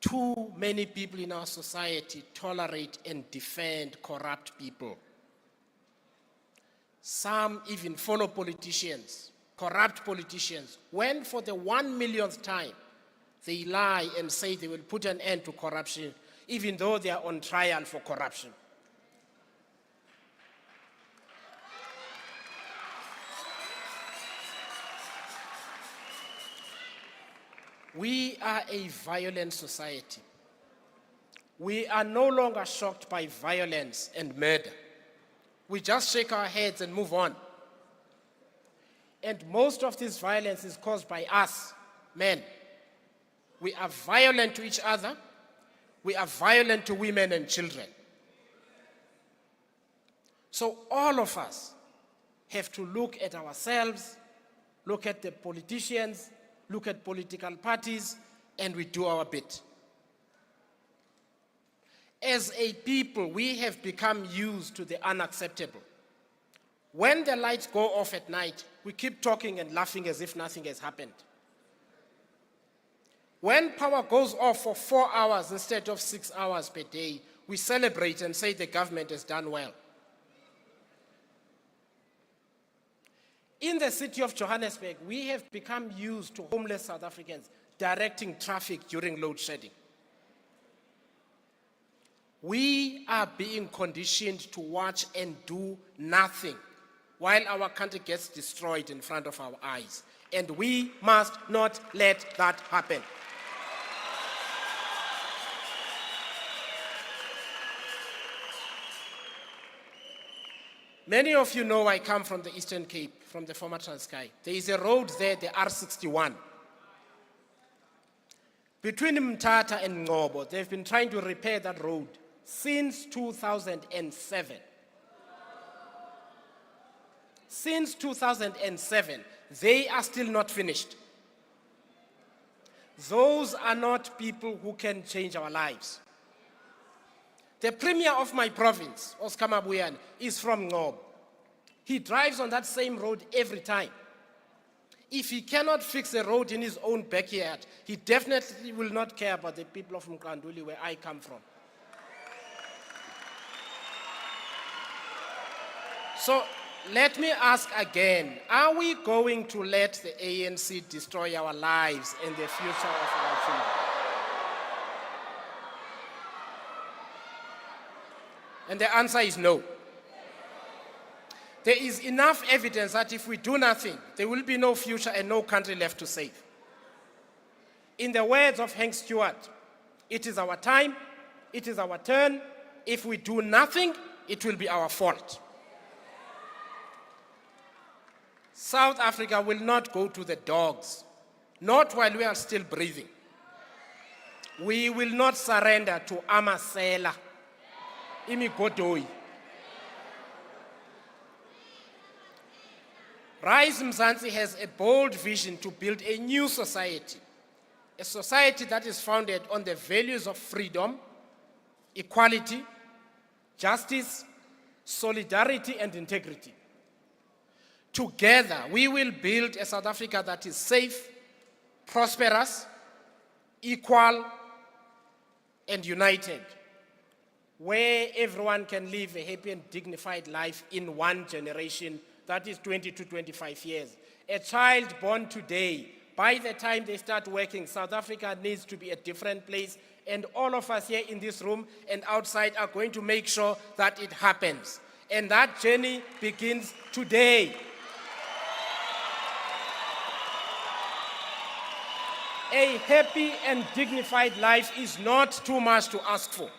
Too many people in our society tolerate and defend corrupt people. Some even follow politicians, corrupt politicians, when for the 1 millionth time they lie and say they will put an end to corruption, even though they are on trial for corruption. We are a violent society. We are no longer shocked by violence and murder. We just shake our heads and move on. And most of this violence is caused by us, men. We are violent to each other. We are violent to women and children. So all of us have to look at ourselves, look at the politicians, look at political parties, and we do our bit. As a people, we have become used to the unacceptable. When the lights go off at night, we keep talking and laughing as if nothing has happened. When power goes off for 4 hours instead of 6 hours per day, we celebrate and say the government has done well. In the city of Johannesburg, we have become used to homeless South Africans directing traffic during load shedding. We are being conditioned to watch and do nothing while our country gets destroyed in front of our eyes. And we must not let that happen. Many of you know I come from the Eastern Cape, from the former Transkei. There is a road there, the R61. Between Mthatha and Ngobo, they've been trying to repair that road since 2007. Since 2007, they are still not finished. Those are not people who can change our lives. The premier of my province, Oscar Mabuyane, is from Ngobo. He drives on that same road every time. If he cannot fix the road in his own backyard, he definitely will not care about the people of Mkanduli, where I come from. So let me ask again, are we going to let the ANC destroy our lives and the future of our children? And the answer is no. There is enough evidence that if we do nothing, there will be no future and no country left to save. In the words of Hank Stewart, it is our time, it is our turn. If we do nothing, it will be our fault. South Africa will not go to the dogs, not while we are still breathing. We will not surrender to Amasela, Imigodoi. Rise Mzansi has a bold vision to build a new society, a society that is founded on the values of freedom, equality, justice, solidarity, and integrity. Together, we will build a South Africa that is safe, prosperous, equal, and united, where everyone can live a happy and dignified life in one generation, that is 20 to 25 years. A child born today, by the time they start working, South Africa needs to be a different place, and all of us here in this room and outside are going to make sure that it happens. And that journey begins today. A happy and dignified life is not too much to ask for.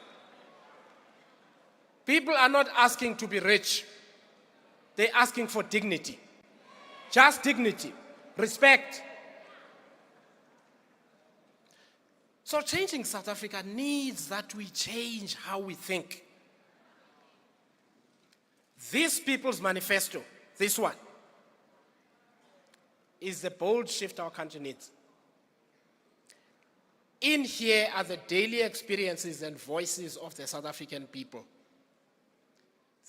People are not asking to be rich. They're asking for dignity. Just dignity, respect. So changing South Africa needs that we change how we think. This People's Manifesto, this one, is the bold shift our country needs. In here are the daily experiences and voices of the South African people.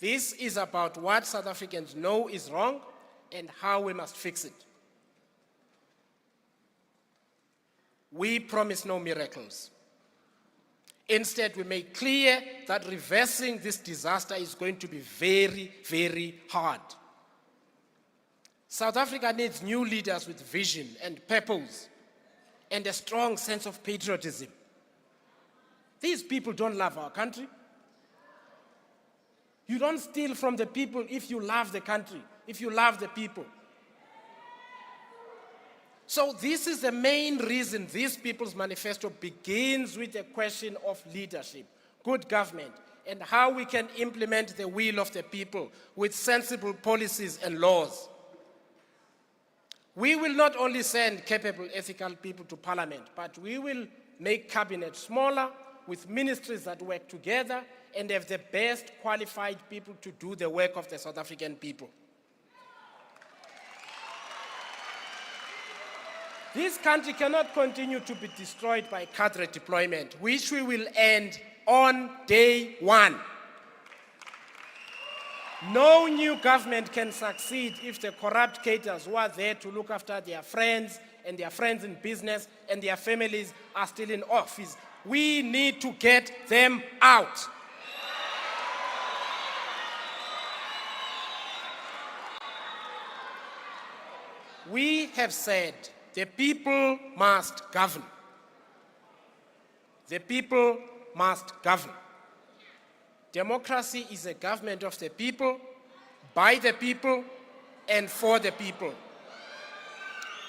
This is about what South Africans know is wrong and how we must fix it. We promise no miracles. Instead, we make clear that reversing this disaster is going to be very, very hard. South Africa needs new leaders with vision and purpose and a strong sense of patriotism. These people don't love our country. You don't steal from the people if you love the country, if you love the people. So this is the main reason this People's Manifesto begins with a question of leadership, good government, and how we can implement the will of the people with sensible policies and laws. We will not only send capable, ethical people to parliament, but we will make cabinet smaller with ministries that work together and have the best qualified people to do the work of the South African people. This country cannot continue to be destroyed by cadre deployment, which we will end on day one. No new government can succeed if the corrupt cadres who are there to look after their friends and their friends in business and their families are still in office. We need to get them out. We have said the people must govern. The people must govern. Democracy is a government of the people, by the people, and for the people.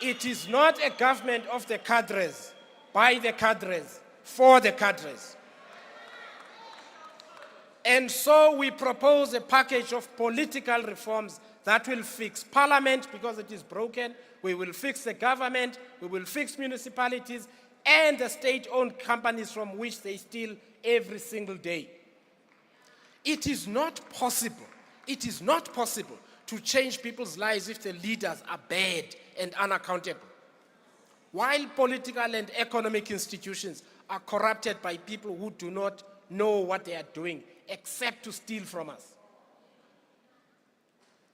It is not a government of the cadres, by the cadres, for the cadres. And so we propose a package of political reforms that will fix parliament because it is broken. We will fix the government, we will fix municipalities and the state-owned companies from which they steal every single day. It is not possible to change people's lives if the leaders are bad and unaccountable. While political and economic institutions are corrupted by people who do not know what they are doing except to steal from us.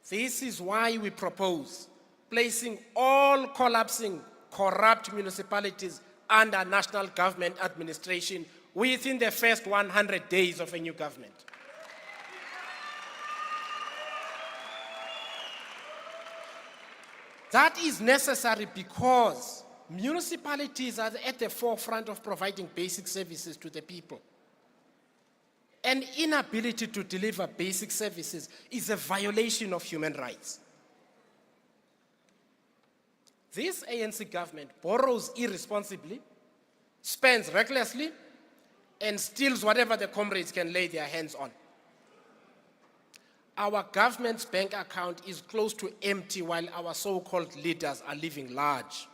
This is why we propose placing all collapsing, corrupt municipalities under national government administration within the first 100 days of a new government. That is necessary because municipalities are at the forefront of providing basic services to the people. An inability to deliver basic services is a violation of human rights. This ANC government borrows irresponsibly, spends recklessly, and steals whatever the comrades can lay their hands on. Our government's bank account is close to empty while our so-called leaders are living large.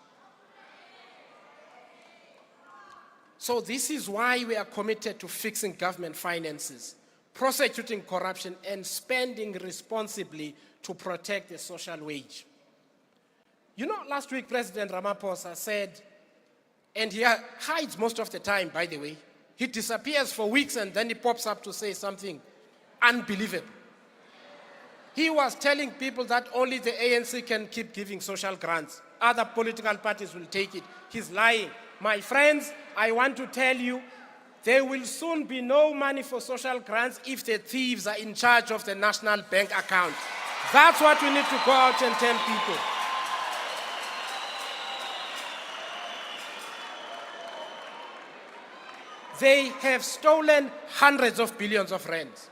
So this is why we are committed to fixing government finances, prosecuting corruption, and spending responsibly to protect the social wage. You know, last week President Ramaphosa said, and he hides most of the time, by the way, he disappears for weeks and then he pops up to say something unbelievable. He was telling people that only the ANC can keep giving social grants. Other political parties will take it. He's lying. My friends, I want to tell you, there will soon be no money for social grants if the thieves are in charge of the national bank account. That's what we need to go out and tell people. They have stolen hundreds of billions of rands.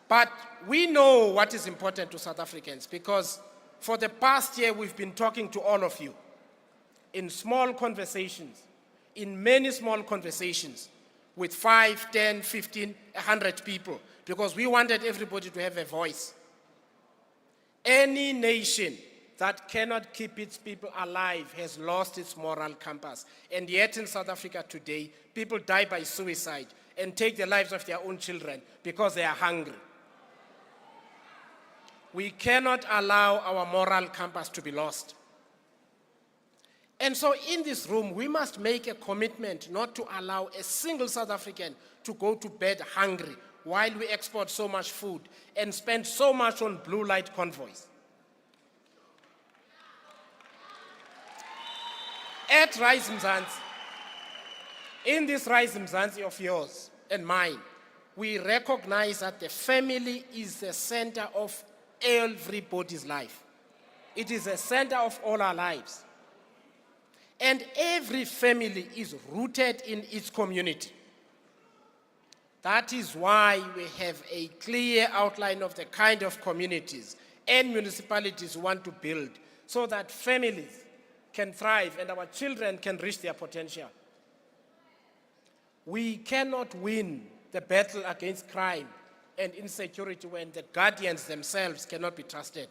But we know what is important to South Africans because for the past year we've been talking to all of you in small conversations, in many small conversations with 5, 10, 15, 100 people because we wanted everybody to have a voice. Any nation that cannot keep its people alive has lost its moral compass. And yet in South Africa today, people die by suicide and take the lives of their own children because they are hungry. We cannot allow our moral compass to be lost. And so in this room, we must make a commitment not to allow a single South African to go to bed hungry while we export so much food and spend so much on blue light convoys. At Rise Mzansi, in this Rise Mzansi of yours and mine, we recognize that the family is the center of everybody's life. It is the center of all our lives. And every family is rooted in its community. That is why we have a clear outline of the kind of communities and municipalities we want to build so that families can thrive and our children can reach their potential. We cannot win the battle against crime and insecurity when the guardians themselves cannot be trusted.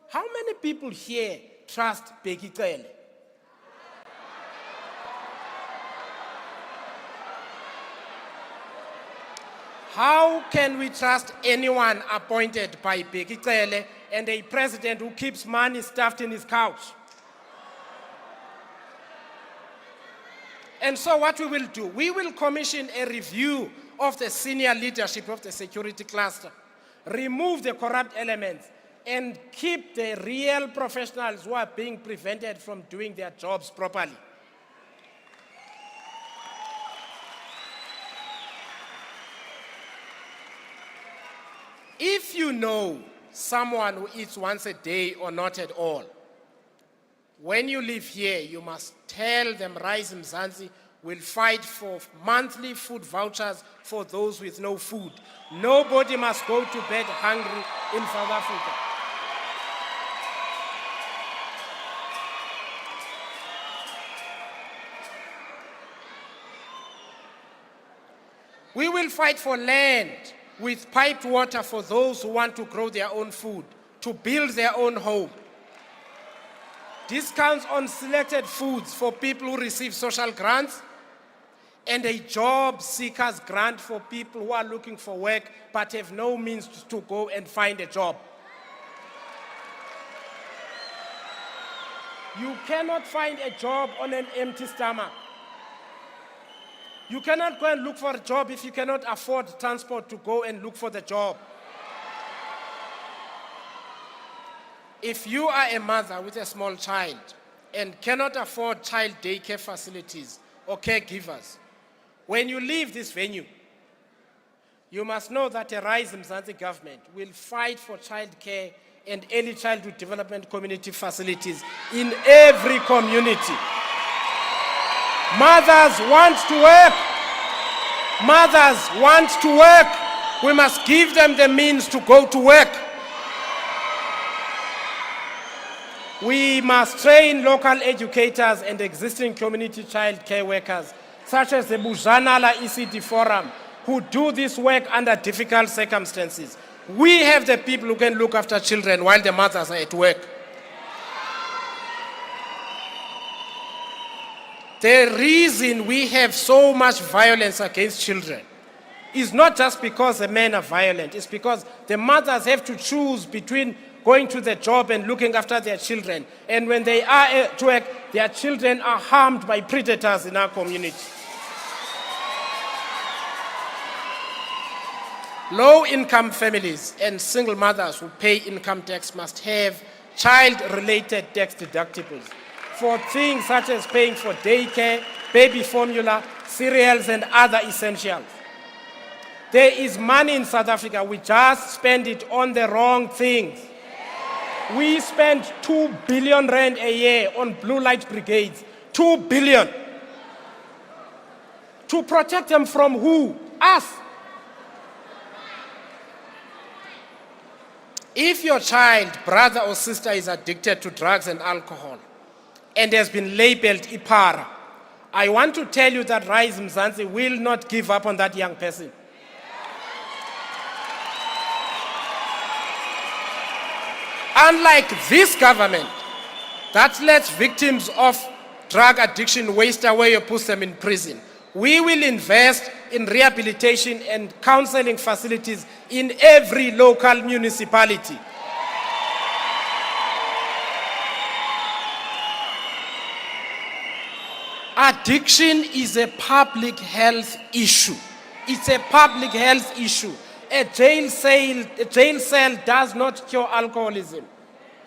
How many people here trust Bheki Cele? How can we trust anyone appointed by Bheki Cele and a president who keeps money stuffed in his couch? And so what we will do, we will commission a review of the senior leadership of the security cluster, remove the corrupt elements, and keep the real professionals who are being prevented from doing their jobs properly. If you know someone who eats once a day or not at all, when you leave here, you must tell them Rise Mzansi will fight for monthly food vouchers for those with no food. Nobody must go to bed hungry in South Africa. We will fight for land with piped water for those who want to grow their own food, to build their own home. Discounts on selected foods for people who receive social grants, and a job seekers grant for people who are looking for work but have no means to go and find a job. You cannot find a job on an empty stomach. You cannot go and look for a job if you cannot afford transport to go and look for the job. If you are a mother with a small child and cannot afford child daycare facilities or caregivers, when you leave this venue, you must know that a Rise Mzansi government will fight for child care and early childhood development community facilities in every community. Mothers want to work. Mothers want to work. We must give them the means to go to work. We must train local educators and existing community child care workers, such as the Buzanala ECD Forum, who do this work under difficult circumstances. We have the people who can look after children while the mothers are at work. The reason we have so much violence against children is not just because the men are violent, it's because the mothers have to choose between going to the job and looking after their children. And when they are at work, their children are harmed by predators in our community. Low-income families and single mothers who pay income tax must have child-related tax deductibles for things such as paying for daycare, baby formula, cereals, and other essentials. There is money in South Africa, we just spend it on the wrong things. We spend 2 billion rand a year on blue light brigades, 2 billion. To protect them from who? Us. If your child, brother or sister is addicted to drugs and alcohol and has been labeled Ipara, I want to tell you that Rise Mzansi will not give up on that young person. Unlike this government that lets victims of drug addiction waste away or puts them in prison, we will invest in rehabilitation and counseling facilities in every local municipality. Addiction is a public health issue. It's a public health issue. A jail cell does not cure alcoholism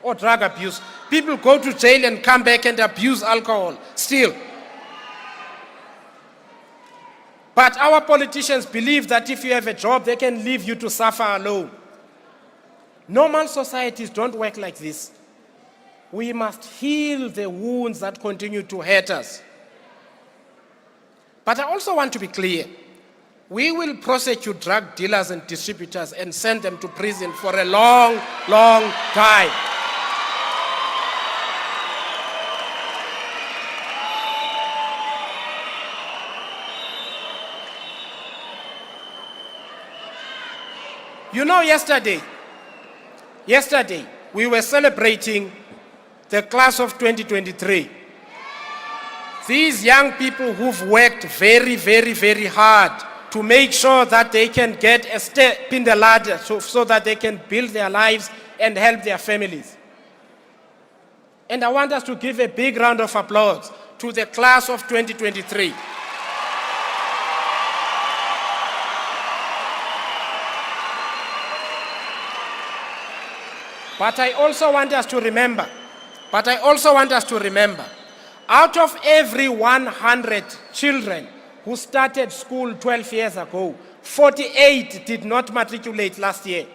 or drug abuse. People go to jail and come back and abuse alcohol still. But our politicians believe that if you have a job, they can leave you to suffer alone. Normal societies don't work like this. We must heal the wounds that continue to hurt us. But I also want to be clear. We will prosecute drug dealers and distributors and send them to prison for a long, long time. You know, yesterday, we were celebrating the class of 2023. These young people who've worked very, very, very hard to make sure that they can get a step in the ladder so that they can build their lives and help their families. And I want us to give a big round of applause to the class of 2023. But I also want us to remember, out of every 100 children who started school 12 years ago, 48 did not matriculate last year.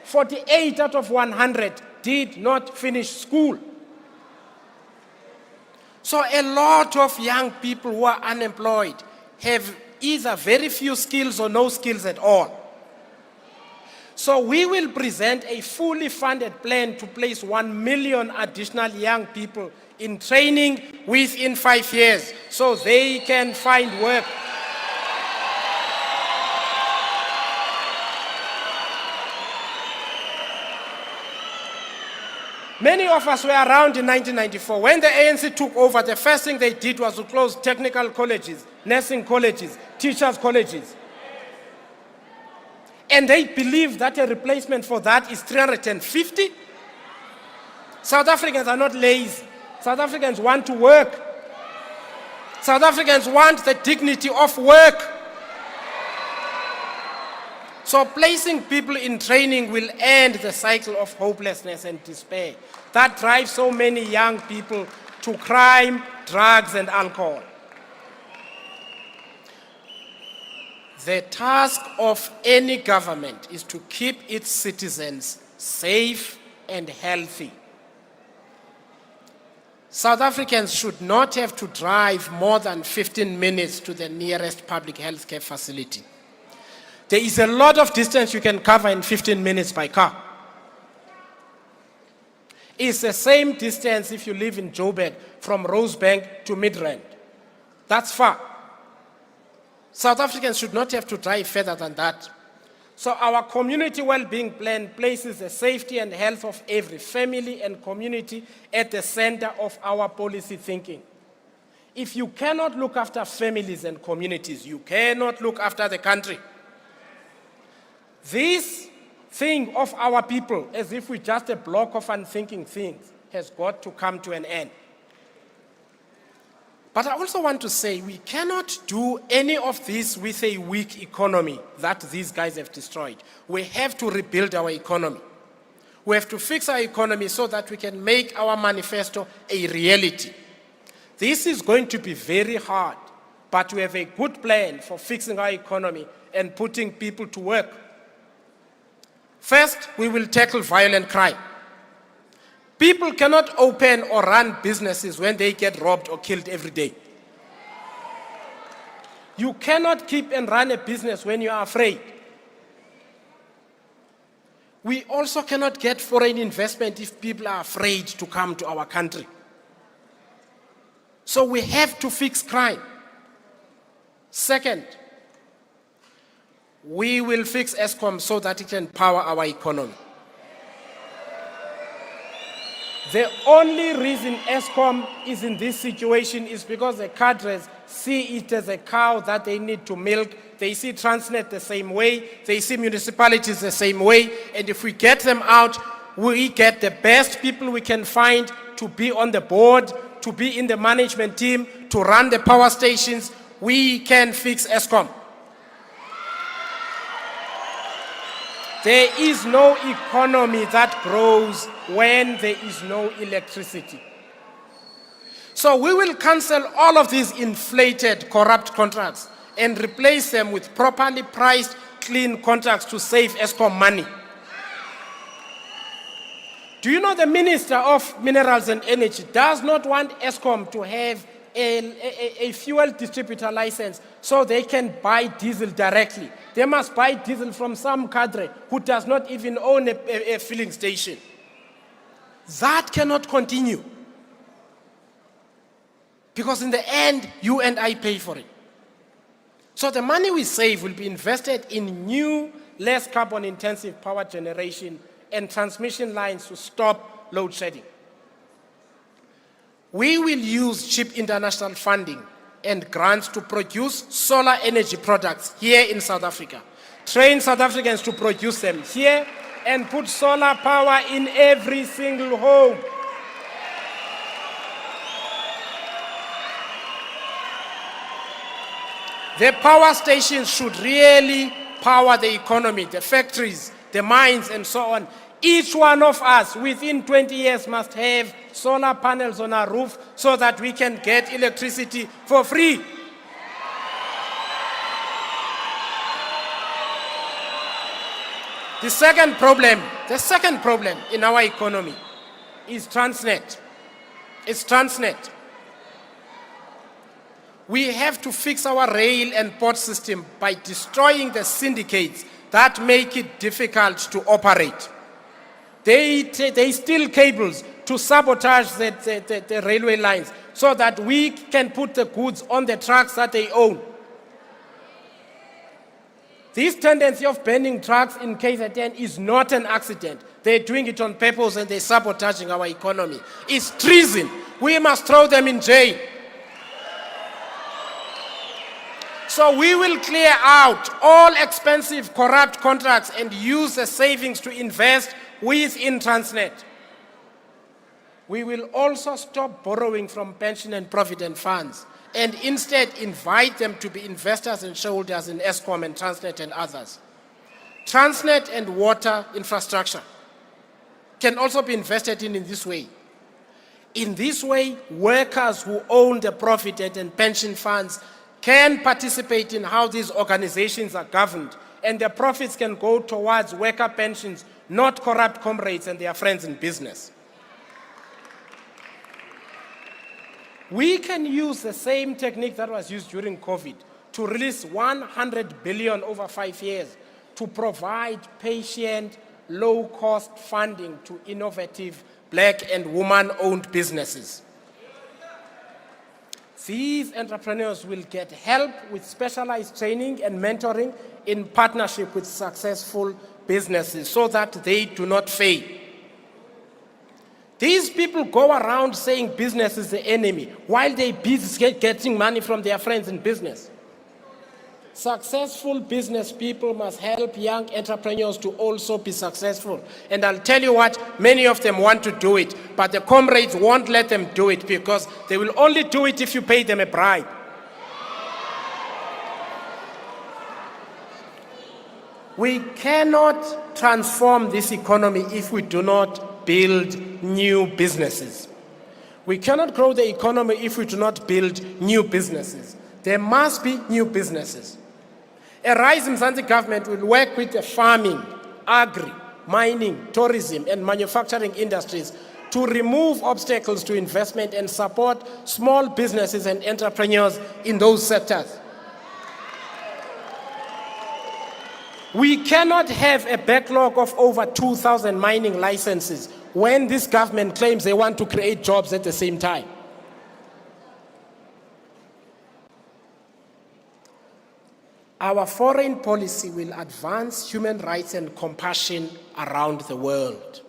48 out of 100 did not finish school. So a lot of young people who are unemployed have either very few skills or no skills at all. So we will present a fully funded plan to place 1 million additional young people in training within 5 years so they can find work. Many of us were around in 1994. When the ANC took over, the first thing they did was to close technical colleges, nursing colleges, teachers' colleges. And they believe that a replacement for that is 350. South Africans are not lazy. South Africans want to work. South Africans want the dignity of work. So placing people in training will end the cycle of hopelessness and despair that drives so many young people to crime, drugs, and alcohol. The task of any government is to keep its citizens safe and healthy. South Africans should not have to drive more than 15 minutes to the nearest public health care facility. There is a lot of distance you can cover in 15 minutes by car. It's the same distance if you live in Joburg from Rosebank to Midrand. That's far. South Africans should not have to drive further than that. So our community well-being plan places the safety and health of every family and community at the center of our policy thinking. If you cannot look after families and communities, you cannot look after the country. This thing of our people, as if we're just a block of unthinking things, has got to come to an end. But I also want to say we cannot do any of this with a weak economy that these guys have destroyed. We have to rebuild our economy. We have to fix our economy so that we can make our manifesto a reality. This is going to be very hard, but we have a good plan for fixing our economy and putting people to work. First, we will tackle violent crime. People cannot open or run businesses when they get robbed or killed every day. You cannot keep and run a business when you are afraid. We also cannot get foreign investment if people are afraid to come to our country. So we have to fix crime. Second, we will fix Eskom so that it can power our economy. The only reason Eskom is in this situation is because the cadres see it as a cow that they need to milk. They see Transnet the same way. They see municipalities the same way. And if we get them out, we get the best people we can find to be on the board, to be in the management team, to run the power stations, we can fix Eskom. There is no economy that grows when there is no electricity. So we will cancel all of these inflated, corrupt contracts and replace them with properly priced, clean contracts to save Eskom money. Do you know the Minister of Minerals and Energy does not want Eskom to have a fuel distributor license so they can buy diesel directly? They must buy diesel from some cadre who does not even own a filling station. That cannot continue. Because in the end, you and I pay for it. So the money we save will be invested in new, less carbon-intensive power generation and transmission lines to stop load shedding. We will use cheap international funding and grants to produce solar energy products here in South Africa. Train South Africans to produce them here and put solar power in every single home. The power stations should really power the economy, the factories, the mines, and so on. Each one of us within 20 years must have solar panels on our roof so that we can get electricity for free. The second problem in our economy is Transnet. It's Transnet. We have to fix our rail and port system by destroying the syndicates that make it difficult to operate. They steal cables to sabotage the railway lines so that we can put the goods on the trucks that they own. This tendency of banning trucks in KZN is not an accident. They're doing it on purpose and they're sabotaging our economy. It's treason. We must throw them in jail. So we will clear out all expensive, corrupt contracts and use the savings to invest within Transnet. We will also stop borrowing from pension and provident funds and instead invite them to be investors and shareholders in Eskom and Transnet and others. Transnet and water infrastructure can also be invested in this way. In this way, workers who own the provident and pension funds can participate in how these organizations are governed, and the profits can go towards worker pensions, not corrupt comrades and their friends in business. We can use the same technique that was used during COVID to release 100 billion over 5 years to provide patient, low-cost funding to innovative Black and woman-owned businesses. These entrepreneurs will get help with specialized training and mentoring in partnership with successful businesses so that they do not fail. These people go around saying business is the enemy while they're busy getting money from their friends in business. Successful business people must help young entrepreneurs to also be successful. And I'll tell you what, many of them want to do it, but the comrades won't let them do it because they will only do it if you pay them a bribe. We cannot transform this economy if we do not build new businesses. We cannot grow the economy if we do not build new businesses. There must be new businesses. A Rise Mzansi government will work with the farming, agri, mining, tourism, and manufacturing industries to remove obstacles to investment and support small businesses and entrepreneurs in those sectors. We cannot have a backlog of over 2,000 mining licenses when this government claims they want to create jobs at the same time. Our foreign policy will advance human rights and compassion around the world.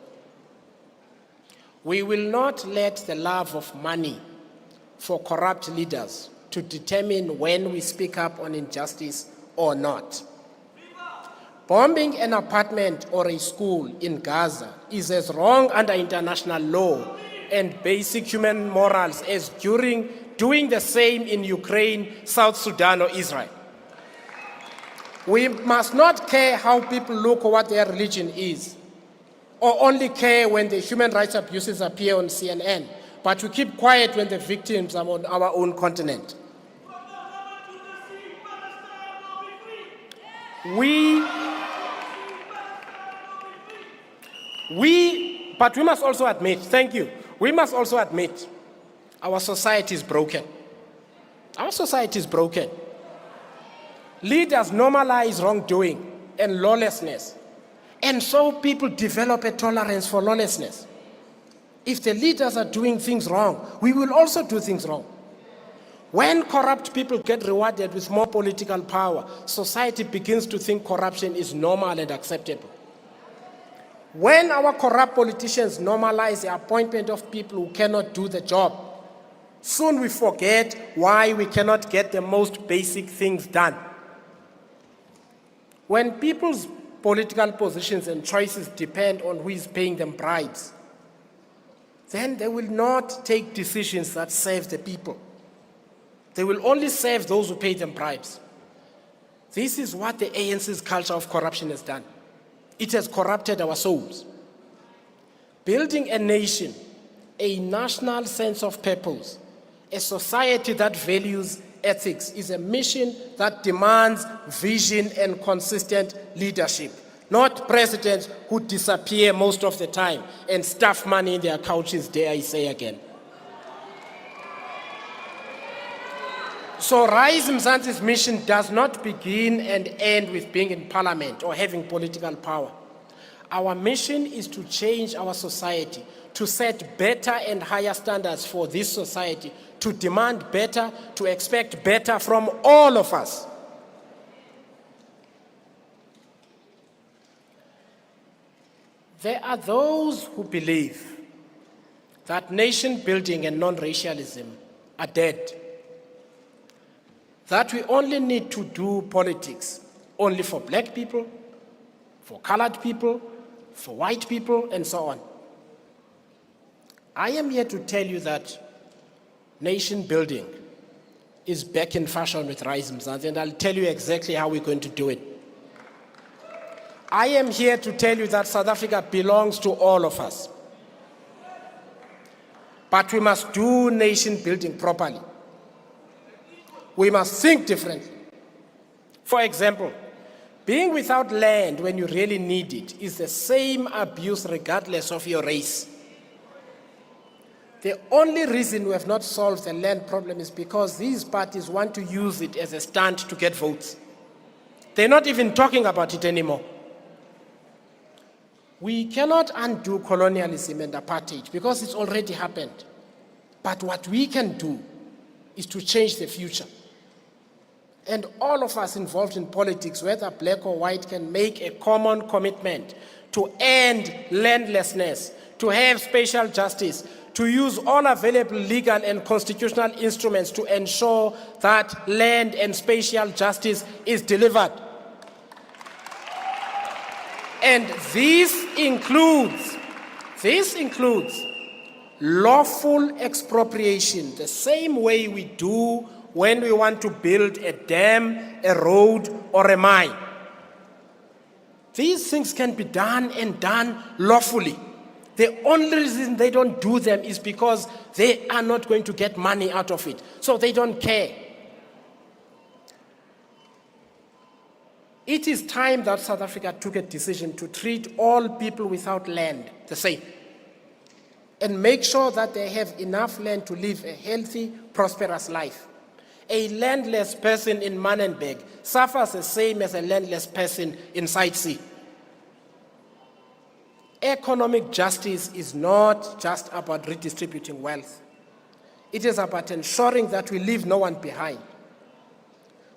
We will not let the love of money for corrupt leaders to determine when we speak up on injustice or not. Bombing an apartment or a school in Gaza is as wrong under international law and basic human morals as doing the same in Ukraine, South Sudan, or Israel. We must not care how people look or what their religion is, or only care when the human rights abuses appear on CNN, but we keep quiet when the victims are on our own continent. But we must also admit, thank you, we must also admit our society is broken. Our society is broken. Leaders normalize wrongdoing and lawlessness, and so people develop a tolerance for lawlessness. If the leaders are doing things wrong, we will also do things wrong. When corrupt people get rewarded with more political power, society begins to think corruption is normal and acceptable. When our corrupt politicians normalize the appointment of people who cannot do the job, soon we forget why we cannot get the most basic things done. When people's political positions and choices depend on who is paying them bribes, then they will not take decisions that serve the people. They will only serve those who pay them bribes. This is what the ANC's culture of corruption has done. It has corrupted our souls. Building a nation, a national sense of purpose, a society that values ethics is a mission that demands vision and consistent leadership, not presidents who disappear most of the time and stuff money in their couches, dare I say again. So Rise Mzansi's mission does not begin and end with being in parliament or having political power. Our mission is to change our society, to set better and higher standards for this society, to demand better, to expect better from all of us. There are those who believe that nation building and non-racialism are dead. That we only need to do politics only for black people, for colored people, for white people, and so on. I am here to tell you that nation building is back in fashion with Rise Mzansi, and I'll tell you exactly how we're going to do it. I am here to tell you that South Africa belongs to all of us. But we must do nation building properly. We must think differently. For example, being without land when you really need it is the same abuse regardless of your race. The only reason we have not solved the land problem is because these parties want to use it as a stunt to get votes. They're not even talking about it anymore. We cannot undo colonialism and apartheid because it's already happened. But what we can do is to change the future. And all of us involved in politics, whether black or white, can make a common commitment to end landlessness, to have spatial justice, to use all available legal and constitutional instruments to ensure that land and spatial justice is delivered. And this includes lawful expropriation, the same way we do when we want to build a dam, a road, or a mine. These things can be done and done lawfully. The only reason they don't do them is because they are not going to get money out of it. So they don't care. It is time that South Africa took a decision to treat all people without land the same and make sure that they have enough land to live a healthy, prosperous life. A landless person in Manenberg suffers the same as a landless person in South Sea. Economic justice is not just about redistributing wealth. It is about ensuring that we leave no one behind.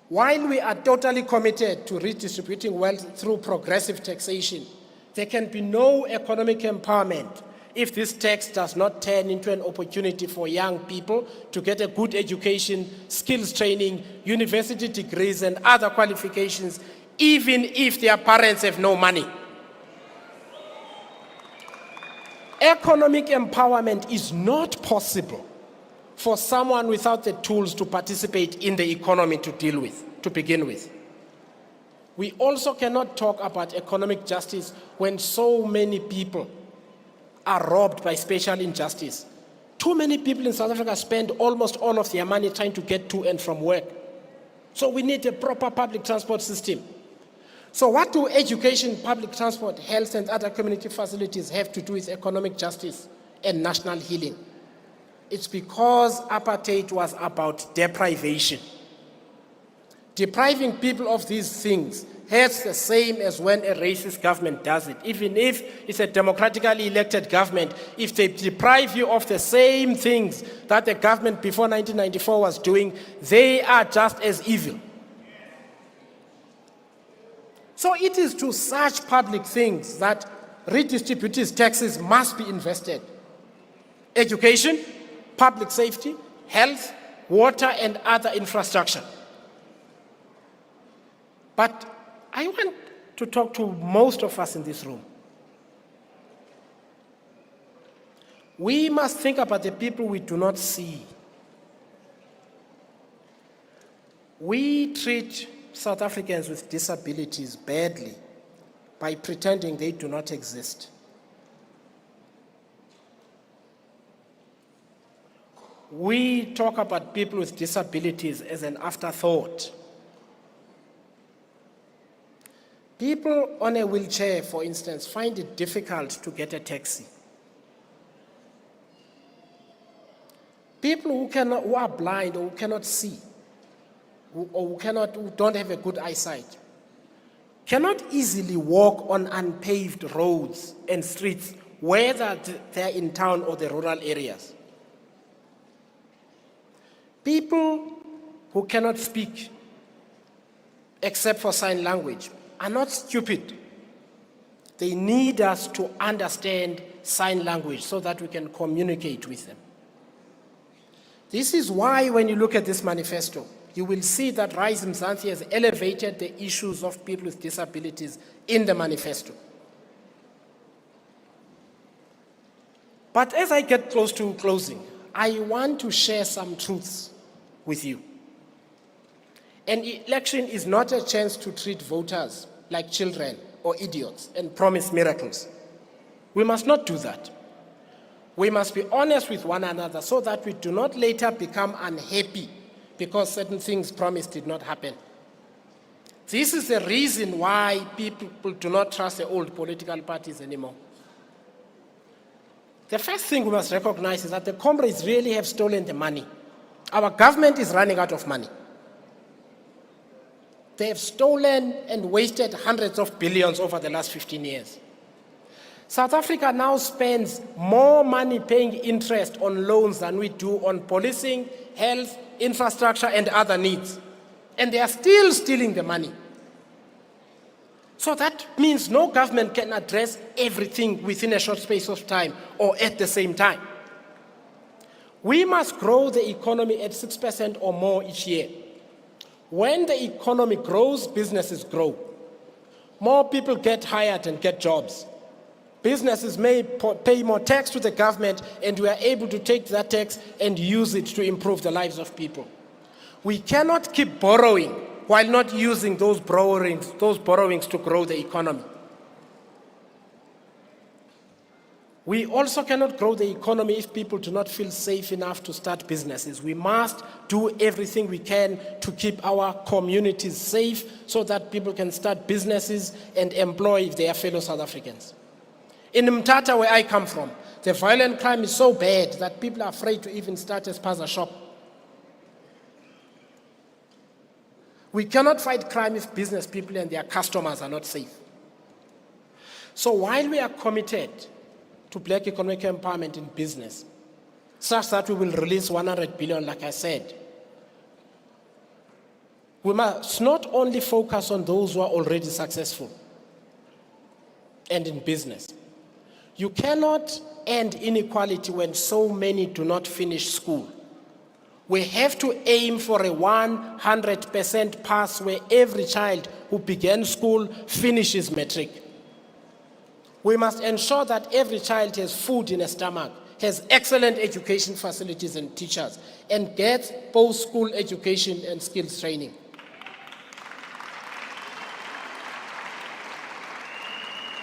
While we are totally committed to redistributing wealth through progressive taxation, there can be no economic empowerment if this tax does not turn into an opportunity for young people to get a good education, skills training, university degrees, and other qualifications, even if their parents have no money. Economic empowerment is not possible for someone without the tools to participate in the economy to begin with. We also cannot talk about economic justice when so many people are robbed by special injustice. Too many people in South Africa spend almost all of their money trying to get to and from work. So we need a proper public transport system. So what do education, public transport, health, and other community facilities have to do with economic justice and national healing? It's because apartheid was about deprivation. Depriving people of these things hurts the same as when a racist government does it. Even if it's a democratically elected government, if they deprive you of the same things that the government before 1994 was doing, they are just as evil. So it is to such public things that redistributive taxes must be invested. Education, public safety, health, water, and other infrastructure. But I want to talk to most of us in this room. We must think about the people we do not see. We treat South Africans with disabilities badly by pretending they do not exist. We talk about people with disabilities as an afterthought. People on a wheelchair, for instance, find it difficult to get a taxi. People who are blind or who cannot see, who don't have a good eyesight, cannot easily walk on unpaved roads and streets, whether they're in town or the rural areas. People who cannot speak except for sign language are not stupid. They need us to understand sign language so that we can communicate with them. This is why when you look at this manifesto, you will see that Rise Mzansi has elevated the issues of people with disabilities in the manifesto. But as I get close to closing, I want to share some truths with you. An election is not a chance to treat voters like children or idiots and promise miracles. We must not do that. We must be honest with one another so that we do not later become unhappy because certain things promised did not happen. This is the reason why people do not trust the old political parties anymore. The first thing we must recognize is that the comrades really have stolen the money. Our government is running out of money. They have stolen and wasted hundreds of billions over the last 15 years. South Africa now spends more money paying interest on loans than we do on policing, health, infrastructure, and other needs. And they are still stealing the money. So that means no government can address everything within a short space of time or at the same time. We must grow the economy at 6% or more each year. When the economy grows, businesses grow. More people get hired and get jobs. Businesses may pay more tax to the government, and we are able to take that tax and use it to improve the lives of people. We cannot keep borrowing while not using those borrowings to grow the economy. We also cannot grow the economy if people do not feel safe enough to start businesses. We must do everything we can to keep our communities safe so that people can start businesses and employ their fellow South Africans. In Mthatha, where I come from, the violent crime is so bad that people are afraid to even start a spaza shop. We cannot fight crime if business people and their customers are not safe. So while we are committed to black economic empowerment in business, such that we will release 100 billion, like I said, we must not only focus on those who are already successful and in business. You cannot end inequality when so many do not finish school. We have to aim for a 100% pass where every child who began school finishes matric. We must ensure that every child has food in a stomach, has excellent education facilities and teachers, and gets post-school education and skills training.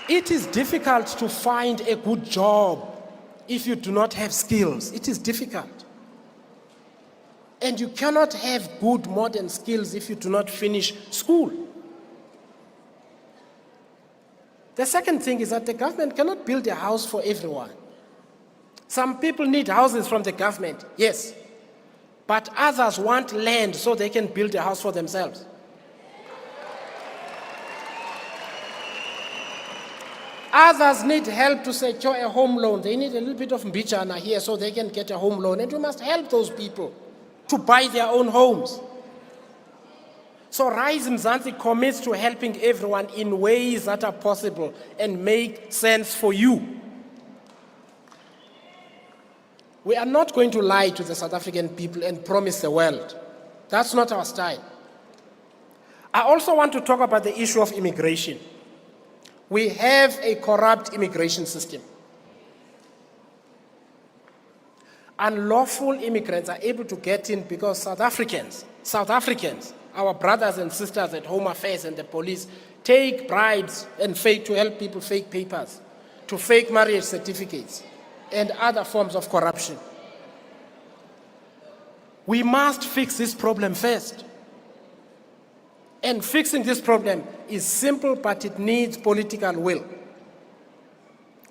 It is difficult to find a good job if you do not have skills. It is difficult. And you cannot have good modern skills if you do not finish school. The second thing is that the government cannot build a house for everyone. Some people need houses from the government, yes. But others want land so they can build a house for themselves. Others need help to secure a home loan. They need a little bit of mbichana here so they can get a home loan. And we must help those people to buy their own homes. So Rise Mzansi commits to helping everyone in ways that are possible and make sense for you. We are not going to lie to the South African people and promise the world. That's not our style. I also want to talk about the issue of immigration. We have a corrupt immigration system. Unlawful immigrants are able to get in because South Africans, our brothers and sisters at Home Affairs and the police, take bribes and fake to help people fake papers, to fake marriage certificates, and other forms of corruption. We must fix this problem first. And fixing this problem is simple, but it needs political will.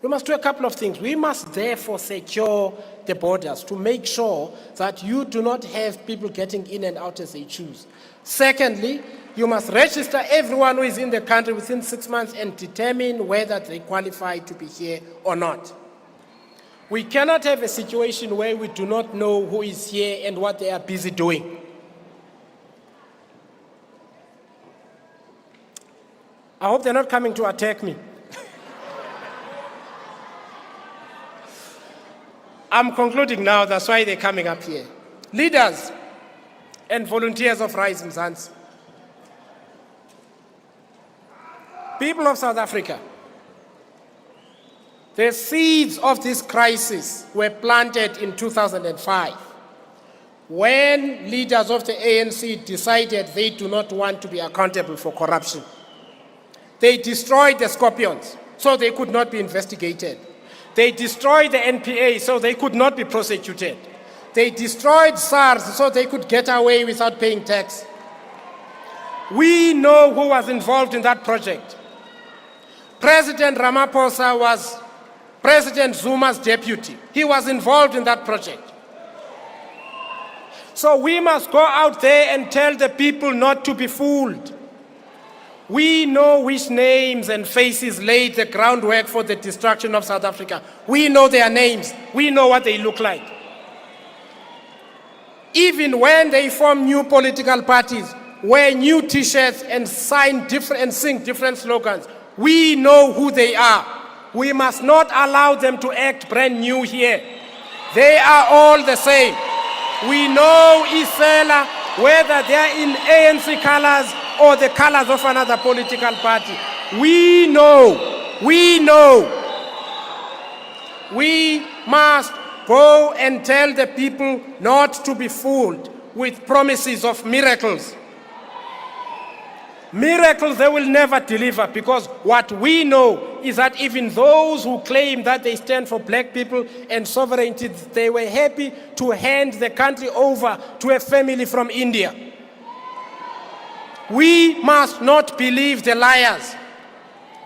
We must do a couple of things. We must therefore secure the borders to make sure that you do not have people getting in and out as they choose. Secondly, you must register everyone who is in the country within 6 months and determine whether they qualify to be here or not. We cannot have a situation where we do not know who is here and what they are busy doing. I hope they're not coming to attack me. I'm concluding now, that's why they're coming up here. Leaders and volunteers of Rise Mzansi. People of South Africa, the seeds of this crisis were planted in 2005 when leaders of the ANC decided they do not want to be accountable for corruption. They destroyed the Scorpions so they could not be investigated. They destroyed the NPA so they could not be prosecuted. They destroyed SARS so they could get away without paying tax. We know who was involved in that project. President Ramaphosa was President Zuma's deputy. He was involved in that project. So we must go out there and tell the people not to be fooled. We know which names and faces laid the groundwork for the destruction of South Africa. We know their names. We know what they look like. Even when they form new political parties, wear new t-shirts and sing different slogans, we know who they are. We must not allow them to act brand new here. They are all the same. We know Isela, whether they are in ANC colors or the colors of another political party. We know. We must go and tell the people not to be fooled with promises of miracles. Miracles they will never deliver, because what we know is that even those who claim that they stand for black people and sovereignty, they were happy to hand the country over to a family from India. We must not believe the liars.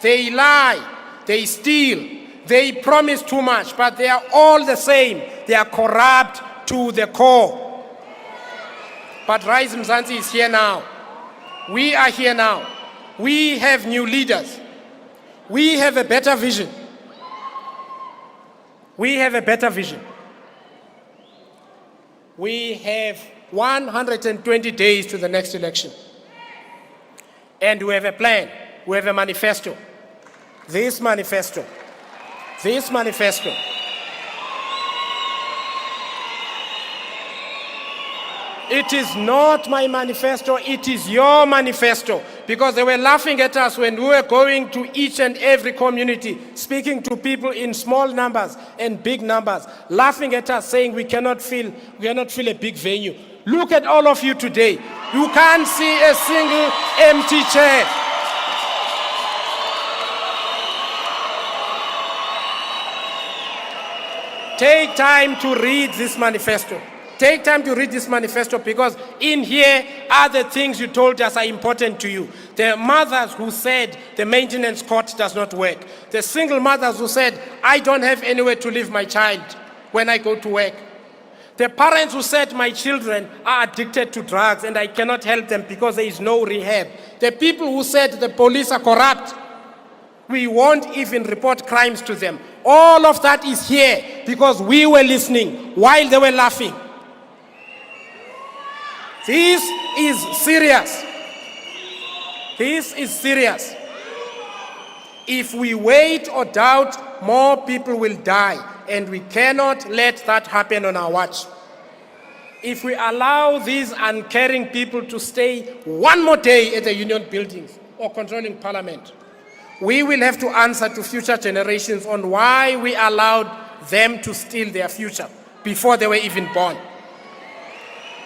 They lie, they steal, they promise too much, but they are all the same. They are corrupt to the core. But Rise Mzansi is here now. We are here now. We have new leaders. We have a better vision. We have 120 days to the next election. And we have a plan. We have a manifesto. This manifesto. It is not my manifesto, it is your manifesto. because they were laughing at us when we were going to each and every community, speaking to people in small numbers and big numbers, laughing at us, saying we cannot fill a big venue. Look at all of you today. You can't see a single empty chair. Take time to read this manifesto. Take time to read this manifesto, because in here are the things you told us are important to you. The mothers who said the maintenance court does not work. The single mothers who said, I don't have anywhere to leave my child when I go to work. The parents who said my children are addicted to drugs and I cannot help them because there is no rehab. The people who said the police are corrupt, we won't even report crimes to them. All of that is here because we were listening while they were laughing. This is serious. This is serious. If we wait or doubt, more people will die, and we cannot let that happen on our watch. If we allow these uncaring people to stay one more day at the union buildings or controlling parliament, we will have to answer to future generations on why we allowed them to steal their future before they were even born.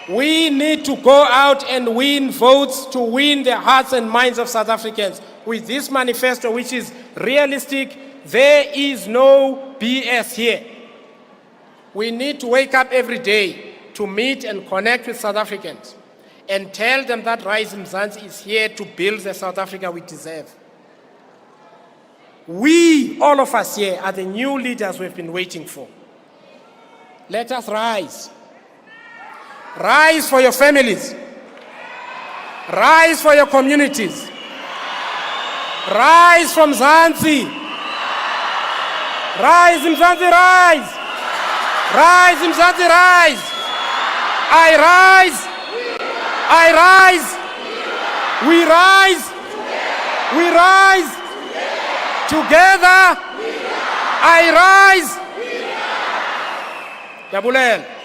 We need to go out and win votes to win the hearts and minds of South Africans. With this manifesto, which is realistic, there is no BS here. We need to wake up every day to meet and connect with South Africans and tell them that Rise Mzansi is here to build the South Africa we deserve. We, all of us here, are the new leaders we've been waiting for. Let us rise. Rise for your families. Rise for your communities. Rise from Mzansi. Rise Mzansi, rise. Rise Mzansi, rise. I rise. I rise. We rise. We rise. Together. I rise. Yabulen.